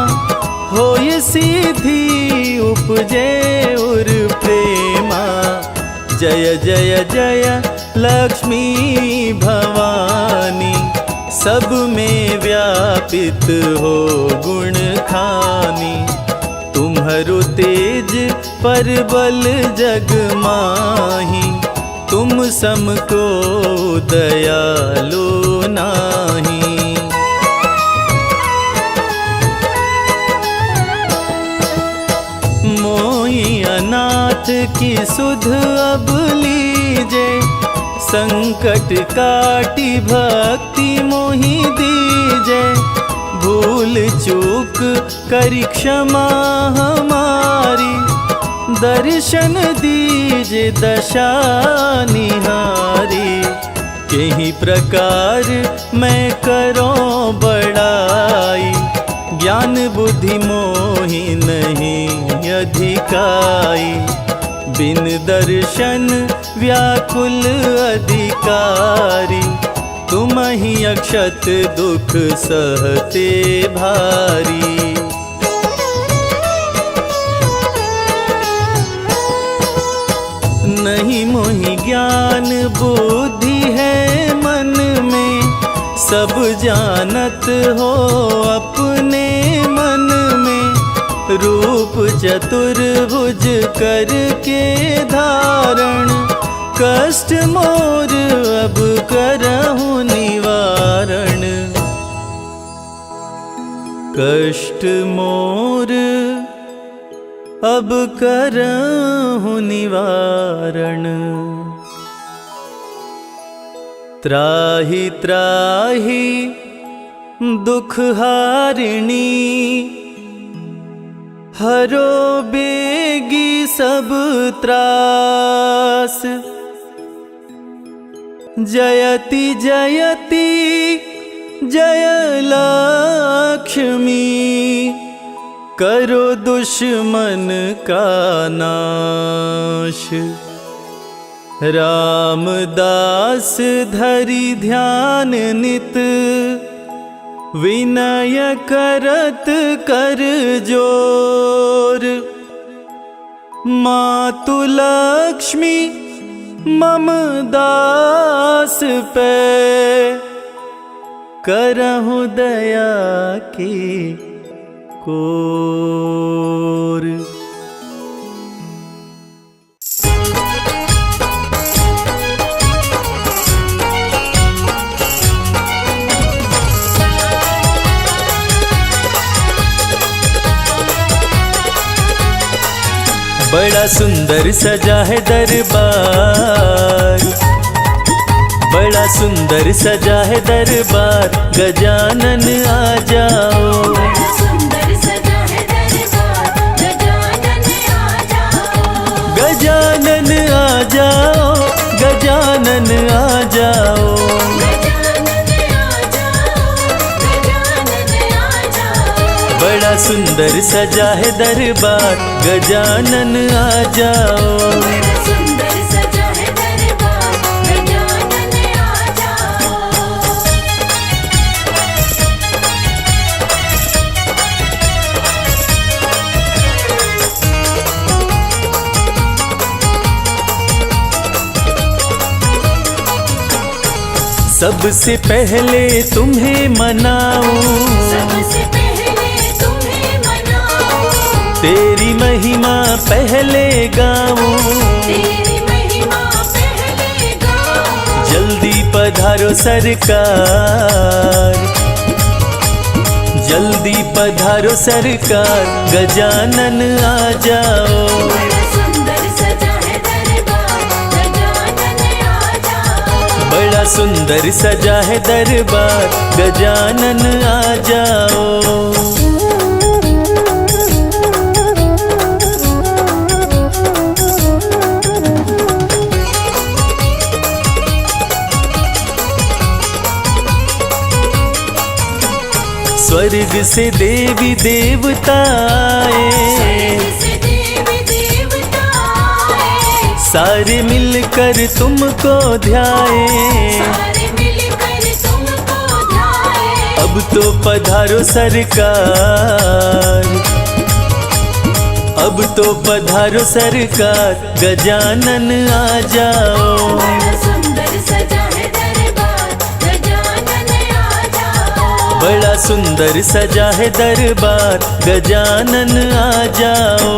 होय सिद्धि उपजे उर प्रेमा। जय जय जय लक्ष्मी भवानी, सब में व्यापित हो गुण खानी। तुम्हारो तेज पर बल जग माही, तुम सम को दयालु नाही। मोई अना की सुध अब लीजे, संकट काटी भक्ति मोहि दीजे। भूल चूक करी क्षमा हमारी, दर्शन दीजे दशा निहारी। यही प्रकार मैं करो बड़ाई, ज्ञान बुद्धि मोहि नहीं अधिकाई। बिन दर्शन व्याकुल अधिकारी, तुम ही अक्षत दुख सहते भारी। नहीं मोहि ज्ञान बुद्धि है मन में, सब जानत हो अपने मन में। रूप चतुर्भुज करके धारण, कष्ट मोर अब करहु निवारण। कष्ट मोर अब करहु निवारण। त्राहि त्राहि दुख हारिणी, हरो बेगी सब त्रास। जयति जयति जय लक्ष्मी, करो दुश्मन का नाश। रामदास धरि ध्यान नित, विनय करत कर जोर। मातु लक्ष्मी मम दास पे, करहु दया की कोर। बड़ा सुंदर सजा है दरबार, बड़ा सुंदर सजा है दरबार। गजानन आ जाओ, बड़ा सुंदर सजा है दरबार, गजानन आ जाओ। गजानन आ जाओ, गजानन आ जाओ। गजानन आ जाओ, गजानन आ जाओ। बड़ा सुंदर सजा है दरबार, गजानन आ जाओ। बड़ा सुंदर सजा है दरबार, गजानन आ जाओ। सबसे पहले तुम्हें मनाऊं, सबसे पहले तुम्हें मनाऊं। तेरी महिमा पहले गाऊं। तेरी महिमा पहले गाऊं। जल्दी पधारो सरकार, जल्दी पधारो सरकार। गजानन आ जाओ, बड़ा सुंदर सजा है दरबार, गजानन आ जाओ। बड़ा सुंदर सजा है दरबार। गजानन आ जाओ। स्वर्ग से देवी देवता आए, स्वर्ग से देवी देवता आए। सारे मिलकर तुमको ध्याए। सारे मिलकर तुमको ध्याए। अब तो पधारो सरकार, अब तो पधारो सरकार। गजानन आ जाओ, बड़ा सुंदर सजा है दरबार, गजानन आ जाओ। बड़ा सुंदर सजा है दरबार। गजानन आ जाओ।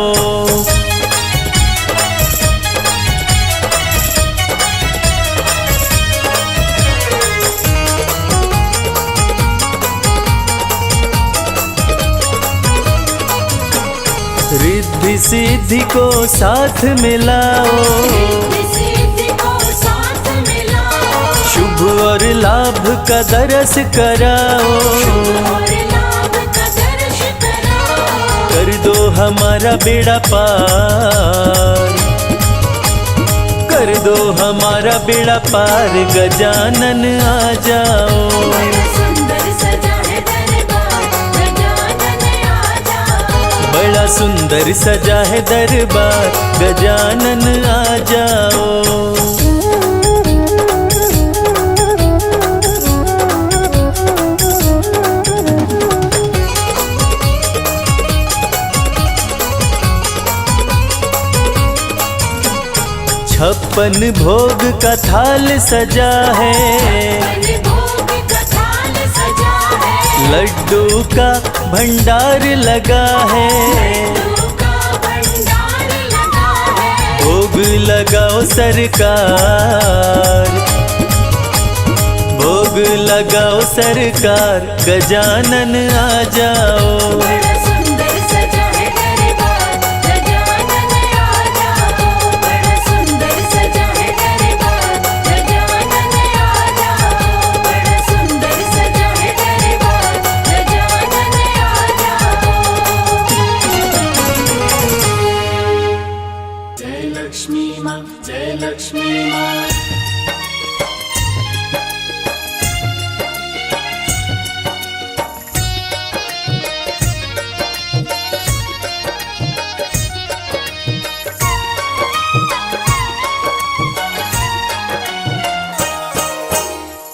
रिद्धि सिद्धि को साथ मिलाओ, रिद्धि सिद्धि को साथ मिलाओ, शुभ और लाभ का दरस कराओ, और लाभ का दर्श कराओ। कर दो हमारा बेड़ा पार, कर दो हमारा बेड़ा पार, गजानन आ जाओ। बड़ा सुंदर सजा है दरबार, गजानन आ जाओ। बड़ा सुंदर सजा है दरबार, गजानन आ जाओ। छप्पन भोग का थाल सजा है, बने भोग का थाल सजा है, लड्डू का भंडार लगा है, लड्डू का भंडार लगा है। भोग लगाओ सरकार, भोग लगाओ सरकार, गजानन आ जाओ। बड़ा सुंदर सजा है दरबार, गजानन आ जाओ। बड़ा सुंदर सजा है दरबार, गजानन आ जाओ। बड़ा सुंदर सजा है दरबार, गजानन आ जाओ। जय लक्ष्मी माँ, जय लक्ष्मी माँ।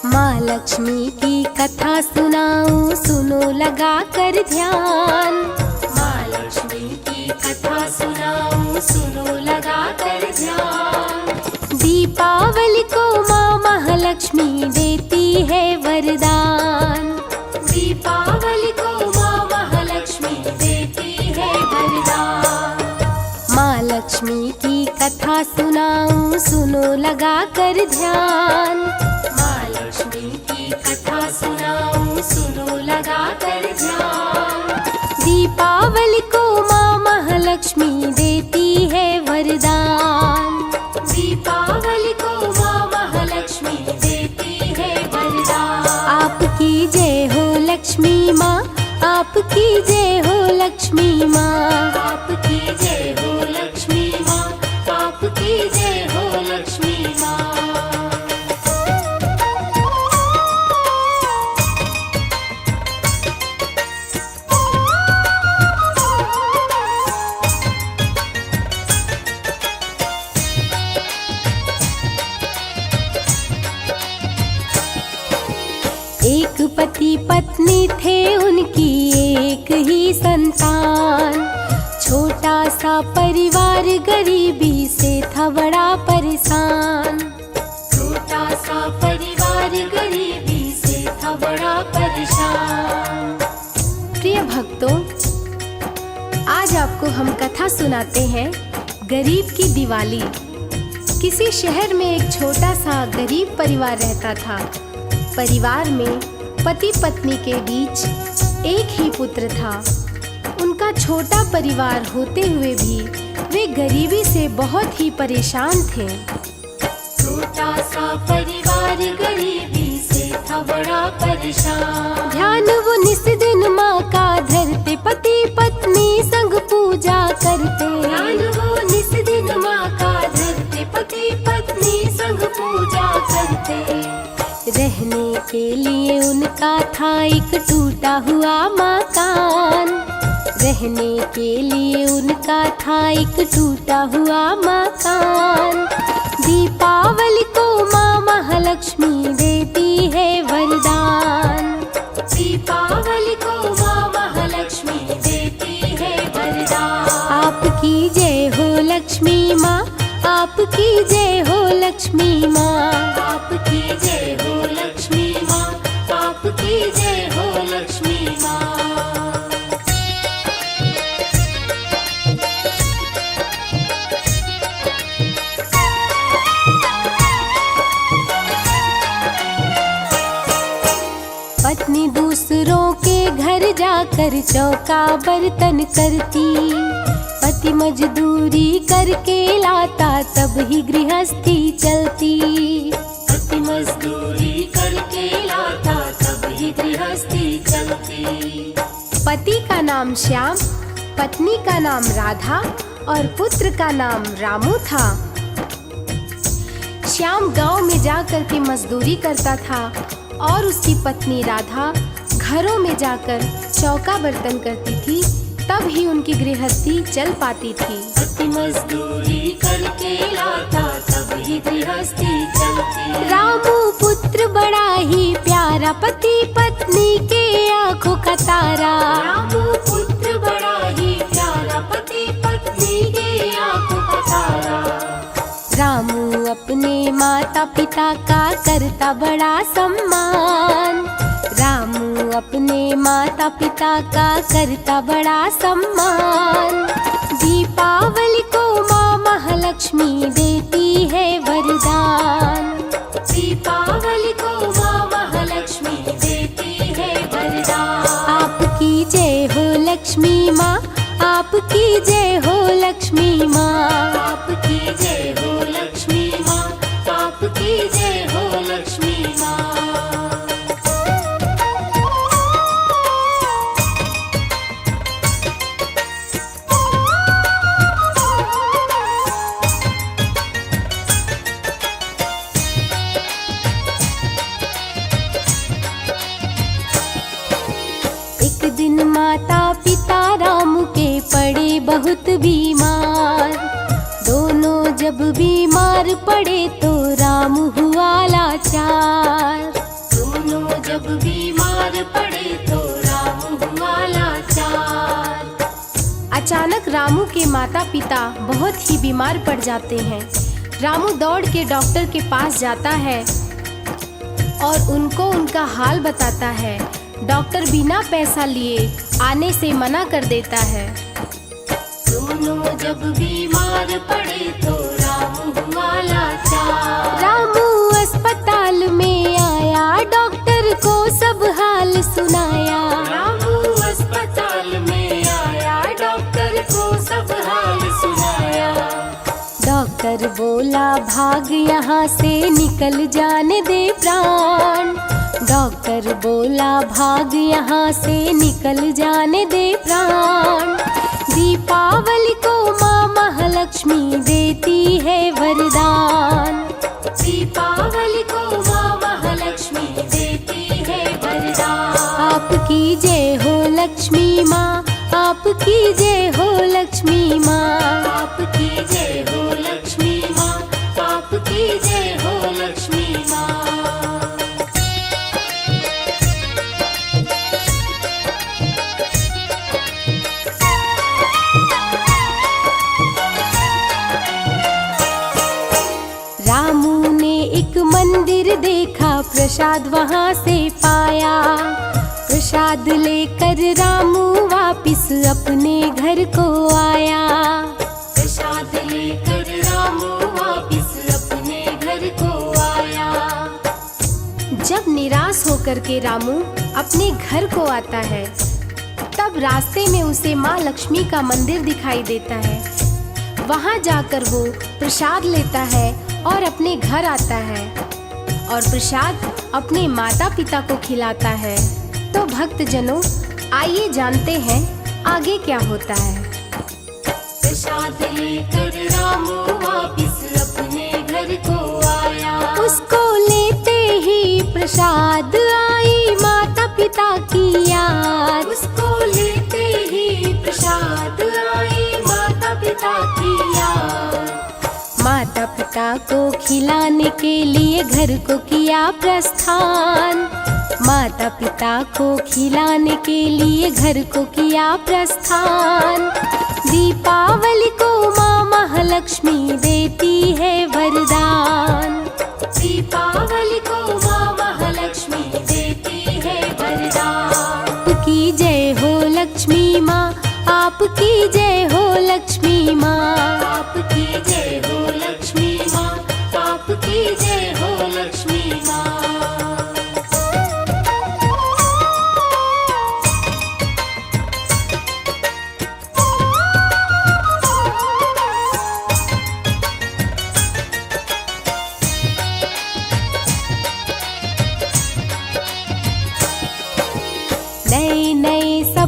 माँ लक्ष्मी की कथा सुनाऊं, सुनो लगा कर ध्यान। माँ लक्ष्मी की कथा सुनाऊं, सुनो लगा कर ध्यान। दीपावली को माँ महालक्ष्मी देती है वरदान। दीपावली को माँ महालक्ष्मी देती है वरदान। माँ लक्ष्मी की कथा सुनाऊं, सुनो लगा कर ध्यान। माँ लक्ष्मी की कथा सुनाऊं, सुनो लगा कर ध्यान। दीपावली को माँ महालक्ष्मी देती है वरदान। दीपावली को माँ महालक्ष्मी देती है वरदान। आपकी जय हो लक्ष्मी माँ, आपकी जय हो लक्ष्मी माँ। आपकी जय हो लक्ष्मी माँ, आपकी जय हो लक्ष्मी माँ। एक पति पत्नी थे उनकी एक ही संतान। छोटा सा परिवार गरीबी से था बड़ा परेशान। छोटा सा परिवार गरीबी से था बड़ा परेशान। प्रिय भक्तों, आज आपको हम कथा सुनाते हैं गरीब की दिवाली। किसी शहर में एक छोटा सा गरीब परिवार रहता था। परिवार में पति पत्नी के बीच एक ही पुत्र था। उनका छोटा परिवार होते हुए भी वे गरीबी से बहुत ही परेशान थे। छोटा सा परिवार गरीबी से था बड़ा परेशान। ध्यान वो निस दिन माँ का धरते, पति पत्नी संग पूजा करते। ध्यान वो निस दिन माँ का धरते, पति पत्नी संग पूजा करते। रहने के लिए उनका था एक टूटा हुआ मकान। रहने के लिए उनका था एक टूटा हुआ मकान। दीपावली को माँ महालक्ष्मी देती है वरदान। दीपावली को माँ महालक्ष्मी देती है वरदान। आपकी जय हो लक्ष्मी माँ, आपकी जय हो लक्ष्मी माँ। आपकी जय हो लक्ष्मी माँ, आपकी जय हो लक्ष्मी माँ। पत्नी दूसरों के घर जाकर चौका बर्तन करती। पति मजदूरी करके लाता तब ही गृहस्थी चलती। पति मजदूरी करके लाता तब ही गृहस्थी चलती। पति का नाम श्याम, पत्नी का नाम राधा और पुत्र का नाम रामू था। श्याम गांव में जाकर के मजदूरी करता था और उसकी पत्नी राधा घरों में जाकर चौका बर्तन करती थी, तब ही उनकी गृहस्थी चल पाती थी। पति मजदूरी करके लाता तब ही गृहस्थी चलती। रामू पुत्र बड़ा ही प्यारा, पति पत्नी के आंखों का तारा। रामू पुत्र बड़ा ही प्यारा, पति पत्नी के आंखों का तारा। रामू अपने माता पिता का करता बड़ा सम्मान। रामू अपने माता पिता का करता बड़ा सम्मान। दीपावली को माँ महालक्ष्मी देती है वरदान। दीपावली को माँ महालक्ष्मी देती है वरदान। आपकी जय हो लक्ष्मी माँ, आपकी जय हो लक्ष्मी माँ। आपकी जय हो लक्ष्मी माँ, आपकी जय हो लक्ष्मी माँ। एक दिन माता पिता रामू के पड़े बहुत बीमार। दोनों जब बीमार पड़े तो रामू हुआ लाचार। दोनों जब बीमार पड़े तो रामू हुआ लाचार। अचानक रामू के माता पिता बहुत ही बीमार पड़ जाते हैं। रामू दौड़ के डॉक्टर के पास जाता है और उनको उनका हाल बताता है। डॉक्टर बिना पैसा लिए आने से मना कर देता है। दोनों जब बीमार पड़े तो रामू हुआ लाचार। रामू अस्पताल में आया, डॉक्टर को सब हाल सुनाया। रामू अस्पताल में आया, डॉक्टर को सब हाल सुनाया। डॉक्टर बोला भाग यहाँ से निकल जाने दे प्राण। डॉक्टर बोला भाग यहाँ से निकल जाने दे प्राण। दीपावली को माँ महालक्ष्मी देती है वरदान। दीपावली को माँ महालक्ष्मी देती है वरदान। आपकी जय हो लक्ष्मी माँ, आपकी जय हो लक्ष्मी माँ। आपकी जय हो लक्ष्मी माँ, आपकी जय हो लक्ष्मी माँ। रामू ने एक मंदिर देखा, प्रसाद वहाँ से पाया। प्रसाद लेकर रामू वापिस अपने घर को आया। प्रसाद लेकर रामू वापिस अपने घर को आया। जब निराश होकर के रामू अपने घर को आता है, तब रास्ते में उसे माँ लक्ष्मी का मंदिर दिखाई देता है। वहाँ जाकर वो प्रसाद लेता है और अपने घर आता है और प्रसाद अपने माता पिता को खिलाता है। तो भक्तजनों, आइए जानते हैं आगे क्या होता है। प्रसाद लेकर रामू वापिस अपने घर को आया। उसको लेते ही प्रसाद आई माता पिता की याद। उसको लेते ही प्रसाद आई माता पिता की याद। माता पिता को खिलाने के लिए घर को किया प्रस्थान। माता पिता को खिलाने के लिए घर को किया प्रस्थान। दीपावली को माँ महालक्ष्मी देती है वरदान। दीपावली को माँ महालक्ष्मी देती है वरदान। आपकी जय हो लक्ष्मी माँ, आपकी जय हो लक्ष्मी माँ। आपकी जय हो लक्ष्मी माँ, आपकी जय हो लक्ष्मी माँ।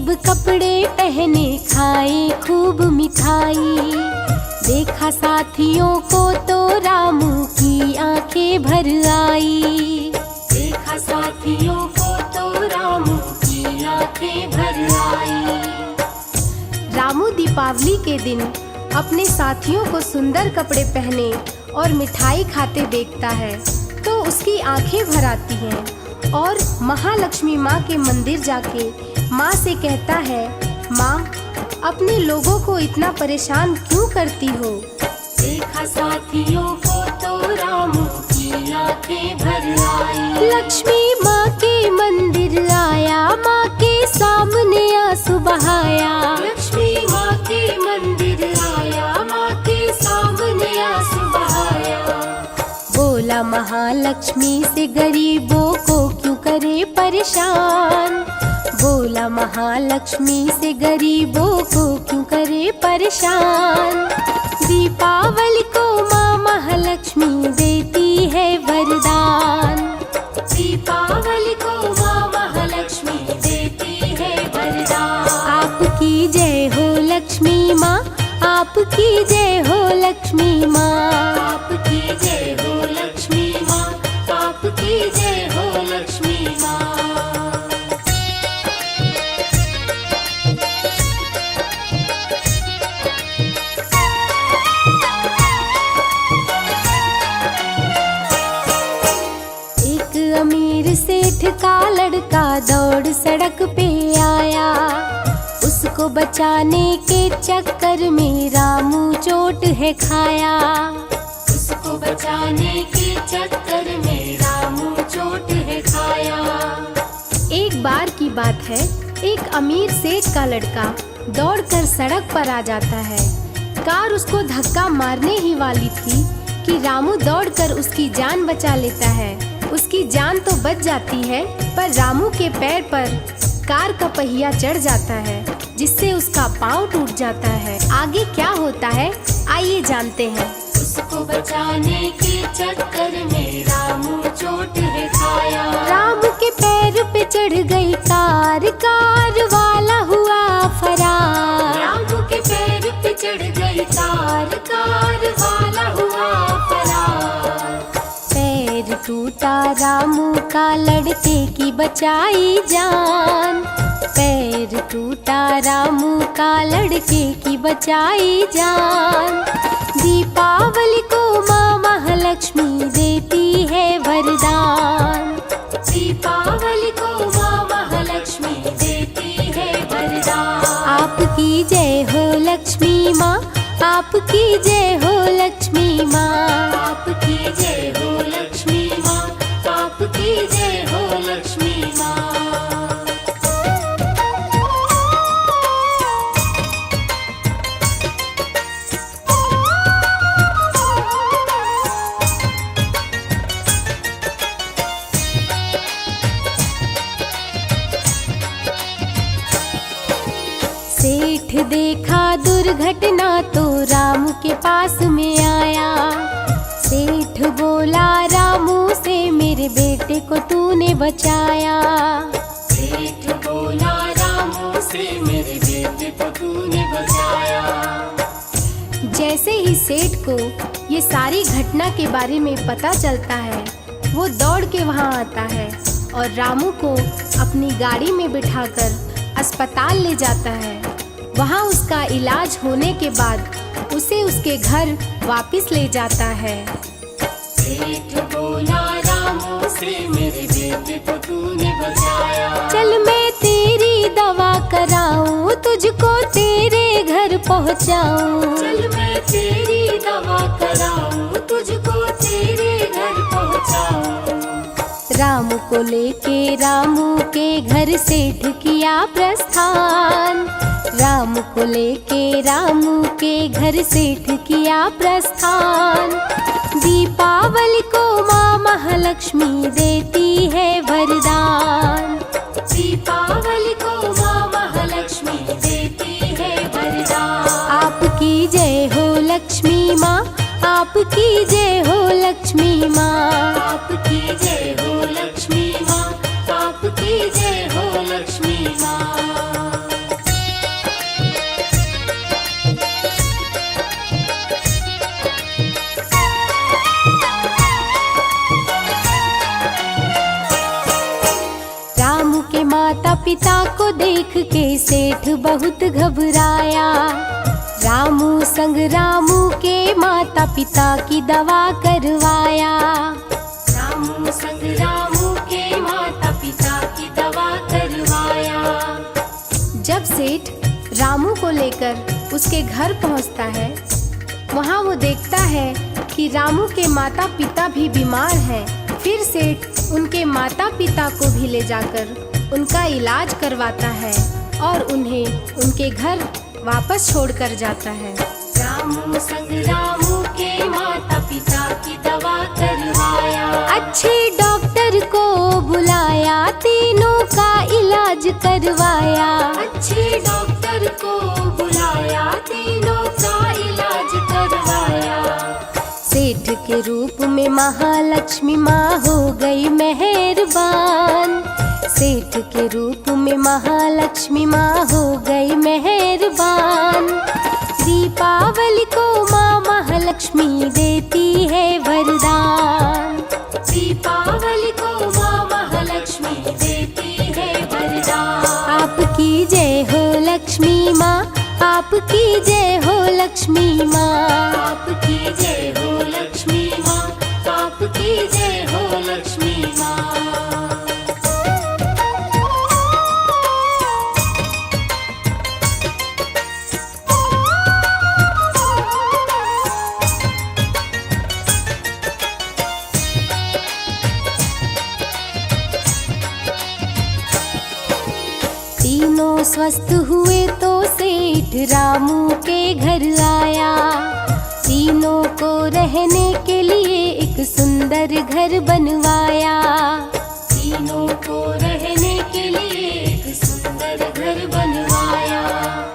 सब कपड़े पहने, खाए खूब मिठाई। देखा साथियों को तो रामू की आंखें भर आई। देखा साथियों को तो रामू की आंखें भर आई। रामू दीपावली के दिन अपने साथियों को सुंदर कपड़े पहने और मिठाई खाते देखता है तो उसकी आंखें भर आती हैं और महालक्ष्मी माँ के मंदिर जाके माँ से कहता है, माँ अपने लोगों को इतना परेशान क्यों करती हो? देखा साथियों को तो रामू की आंखें भर आई। लक्ष्मी माँ के मंदिर आया, माँ के सामने आंसू बहाया। लक्ष्मी माँ के मंदिर आया, माँ के सामने आंसू बहाया। बोला महालक्ष्मी से गरीबों को क्यों करे परेशान। बोला महालक्ष्मी से गरीबों को क्यों करे परेशान। दीपावली को माँ महालक्ष्मी देती है वरदान। दीपावली को माँ महालक्ष्मी देती है वरदान। आपकी जय हो लक्ष्मी माँ, आपकी जय हो लक्ष्मी माँ। आपकी जय हो लक्ष्मी माँ, आपकी जय हो लक्ष्मी माँ। अमीर सेठ का लड़का दौड़ सड़क पे आया। उसको बचाने के चक्कर में रामू चोट है खाया। उसको बचाने के चक्कर में रामू चोट है खाया। एक बार की बात है, एक अमीर सेठ का लड़का दौड़कर सड़क पर आ जाता है। कार उसको धक्का मारने ही वाली थी कि रामू दौड़कर उसकी जान बचा लेता है। उसकी जान तो बच जाती है पर रामू के पैर पर कार का पहिया चढ़ जाता है जिससे उसका पाँव टूट जाता है। आगे क्या होता है आइए जानते हैं। उसको बचाने के चक्कर में रामू चोट है खाया। रामू के पैर पे चढ़ गई कार, कार वाला हुआ फरार। रामू के पैर पे चढ़ गई कार, कार वाला हुआ फरार। पैर टूटा रामू का, लड़के की बचाई जान। पैर टूटा रामू का, लड़के की बचाई जान। दीपावली को माँ महालक्ष्मी देती है वरदान। दीपावली को माँ महालक्ष्मी देती है वरदान। आपकी जय हो लक्ष्मी माँ, आपकी जय हो लक्ष्मी माँ। आपकी जय हो लक्ष्मी माँ, आपकी जय हो लक्ष्मी माँ। सेठ देखा दुर्घटना तो रामू के पास में आया। सेठ बोला रामू से, मेरे बेटे को तूने बचाया। सेठ बोला रामू से, मेरे बेटे को तूने बचाया। जैसे ही सेठ को ये सारी घटना के बारे में पता चलता है वो दौड़ के वहाँ आता है और रामू को अपनी गाड़ी में बिठाकर अस्पताल ले जाता है। वहाँ उसका इलाज होने के बाद उसे उसके घर वापस ले जाता है। सेठ बोला रामू से, मेरे बेटे को तूने बचाया। चल मैं तेरी दवा कराऊं, तुझको तेरे घर पहुँचाऊं। चल मैं तेरी दवा कराऊं, तुझको तेरे घर पहुँचाऊं। रामू को लेके रामू के घर सेठ किया प्रस्थान। रामू को लेके रामू के घर सेठ किया प्रस्थान। दीपावली को माँ महालक्ष्मी देती है वरदान। दीपावली को माँ महालक्ष्मी देती है वरदान। आपकी जय हो लक्ष्मी माँ, आपकी जय हो लक्ष्मी माँ। आपकी जय हो लक्ष्मी माँ, आपकी जय हो लक्ष्मी माँ। माता पिता को देख के सेठ बहुत घबराया। रामू संग रामू के माता पिता की दवा करवाया। रामू संग रामू के माता पिता की दवा करवाया। जब सेठ रामू को लेकर उसके घर पहुंचता है, वहां वो देखता है कि रामू के माता पिता भी बीमार हैं। फिर सेठ उनके माता पिता को भी ले जाकर उनका इलाज करवाता है और उन्हें उनके घर वापस छोड़कर जाता है। रामू संग रामू के माता पिता की दवा करवाया। अच्छे डॉक्टर को बुलाया, तीनों का इलाज करवाया। अच्छे डॉक्टर को बुलाया, तीनों का इलाज करवाया। सेठ के रूप में महालक्ष्मी माँ हो गई मेहरबान। सेठ के रूप में महालक्ष्मी माँ हो गई मेहरबान। दीपावली को माँ महालक्ष्मी देती है वरदान। दीपावली को माँ महालक्ष्मी देती है वरदान। आपकी जय हो लक्ष्मी माँ, आपकी जय हो लक्ष्मी माँ, आपकी जय हो लक्ष्मी माँ, आपकी जय हो लक्ष्मी माँ। तीनों स्वस्थ हुए तो सेठ रामू के घर आया। तीनों को रहने के लिए एक सुंदर घर बनवाया। तीनों को रहने के लिए एक सुंदर घर बनवाया।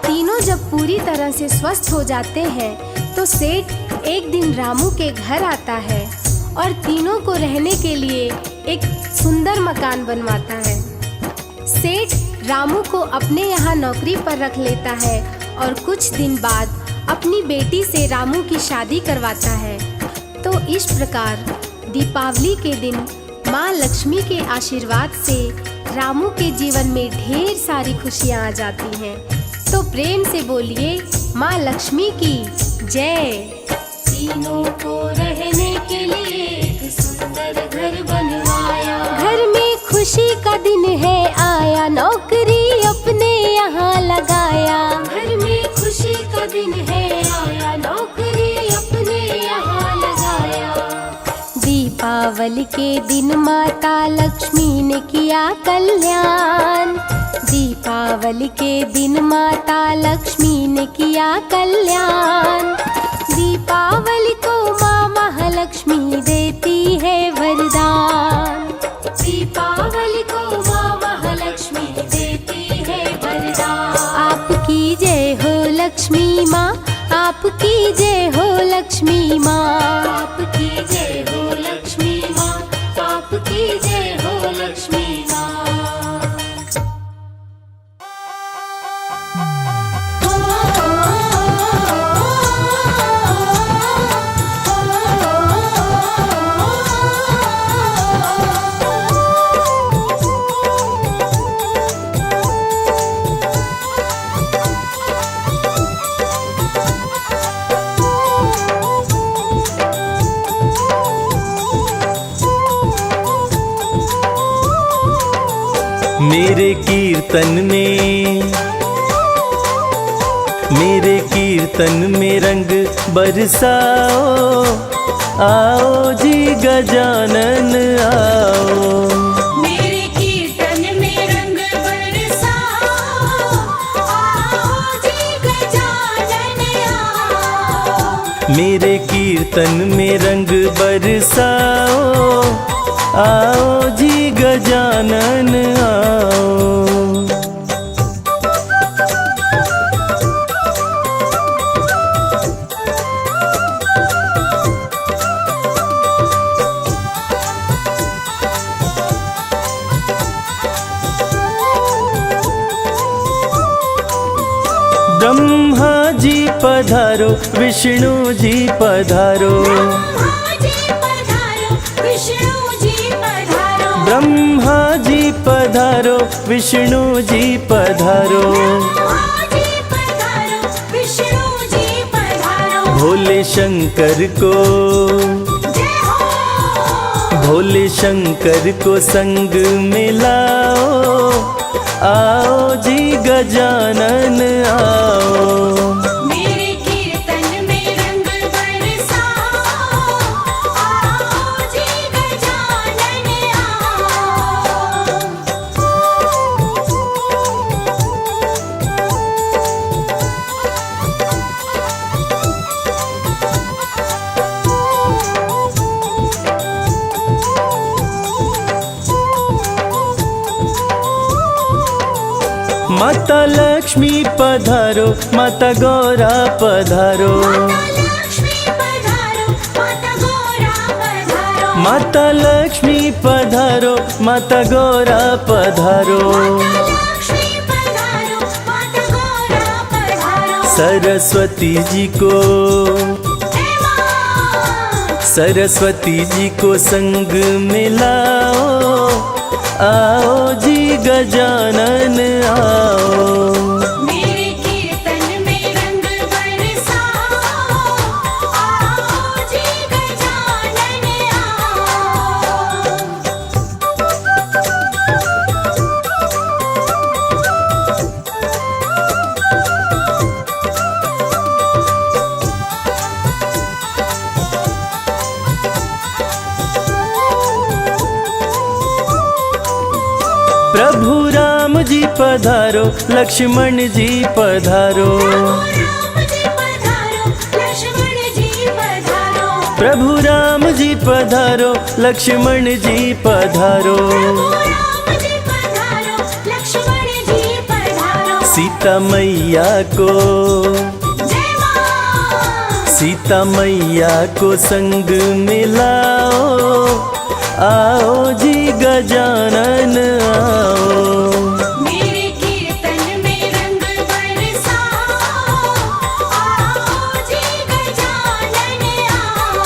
तीनों जब पूरी तरह से स्वस्थ हो जाते हैं तो सेठ एक दिन रामू के घर आता है और तीनों को रहने के लिए एक सुंदर मकान बनवाता है। सेठ रामू को अपने यहाँ नौकरी पर रख लेता है और कुछ दिन बाद अपनी बेटी से रामू की शादी करवाता है। तो इस प्रकार दीपावली के दिन माँ लक्ष्मी के आशीर्वाद से रामू के जीवन में ढेर सारी खुशियाँ आ जाती हैं। तो प्रेम से बोलिए माँ लक्ष्मी की जय। तीनों को रहने के लिए एक सुंदर घर बनवाया। घर में खुशी का दिन है आया, नौकरी अपने यहाँ लगाया। घर में खुशी का दिन है आया, नौकरी अपने यहाँ लगाया। दीपावली के दिन माता लक्ष्मी ने किया कल्याण। दीपावली के दिन माता लक्ष्मी ने किया कल्याण। दीपावली को माँ महालक्ष्मी देती है वरदान। दीपावली को माँ महालक्ष्मी देती है वरदान। आपकी जय हो लक्ष्मी माँ, आपकी जय हो लक्ष्मी माँ, आपकी जय हो लक्ष्मी माँ, आपकी जय हो लक्ष्मी माँ। मेरे कीर्तन में रंग बरसाओ, आओ जी गजानन आओ। मेरे कीर्तन में रंग बरसाओ, आओ जी गजानन आओ। मेरे कीर्तन में रंग बरसाओ, आओ जी गजानन आओ। ब्रह्मा जी पधारो, विष्णु जी पधारो। ब्रह्मा जी पधारो, विष्णु जी पधारो। ब्रह्मा जी पधारो, विष्णु जी पधारो, जी पधारो, विष्णु जी पधारो, भोले शंकर को, जय हो। भोले शंकर को संग में लाओ, आओ जी गजानन आओ। मेरे कीर्तन में रंग बरसाओ, आओ जी गजानन आओ। माता लक्ष्मी पधारो, माता गौरा पधारो, लक्ष्मी पधारो, माता गौरा पधारो, माता लक्ष्मी पधारो, माता गौरा पधारो, लक्ष्मी पधारो, माता गौरा पधारो। सरस्वती जी को, जय मां। सरस्वती जी को संग में लाओ, आओ जी गजानन आओ। मेरे कीर्तन में रंग बरसाओ, आओ जी गजानन आओ। प्रभु राम जी पधारो, लक्ष्मण जी पधारो, राम जी पधारो, लक्ष्मण जी पधारो, प्रभु राम जी पधारो, लक्ष्मण जी पधारो, राम जी पधारो, लक्ष्मण जी पधारो। सीता मैया को, जय मां। सीता मैया को संग में लाओ, आओ जी गजानन आओ। मेरे कीर्तन में रंग बरसाओ, आओ जी गजानन आओ।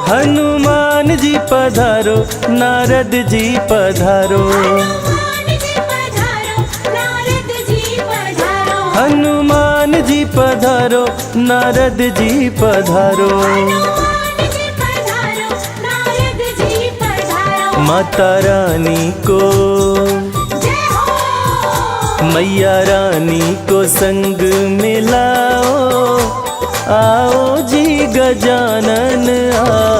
हनुमान जी पधारो, नारद जी पधारो, हनुमान जी पधारो, नारद जी पधारो, हनुमान जी पधारो, नारद जी पधारो, हनुमान जी पधारो, नारद जी पधारो। माता रानी को, जय हो। मैया रानी को संग में लाओ, आओ जी गजानन आओ।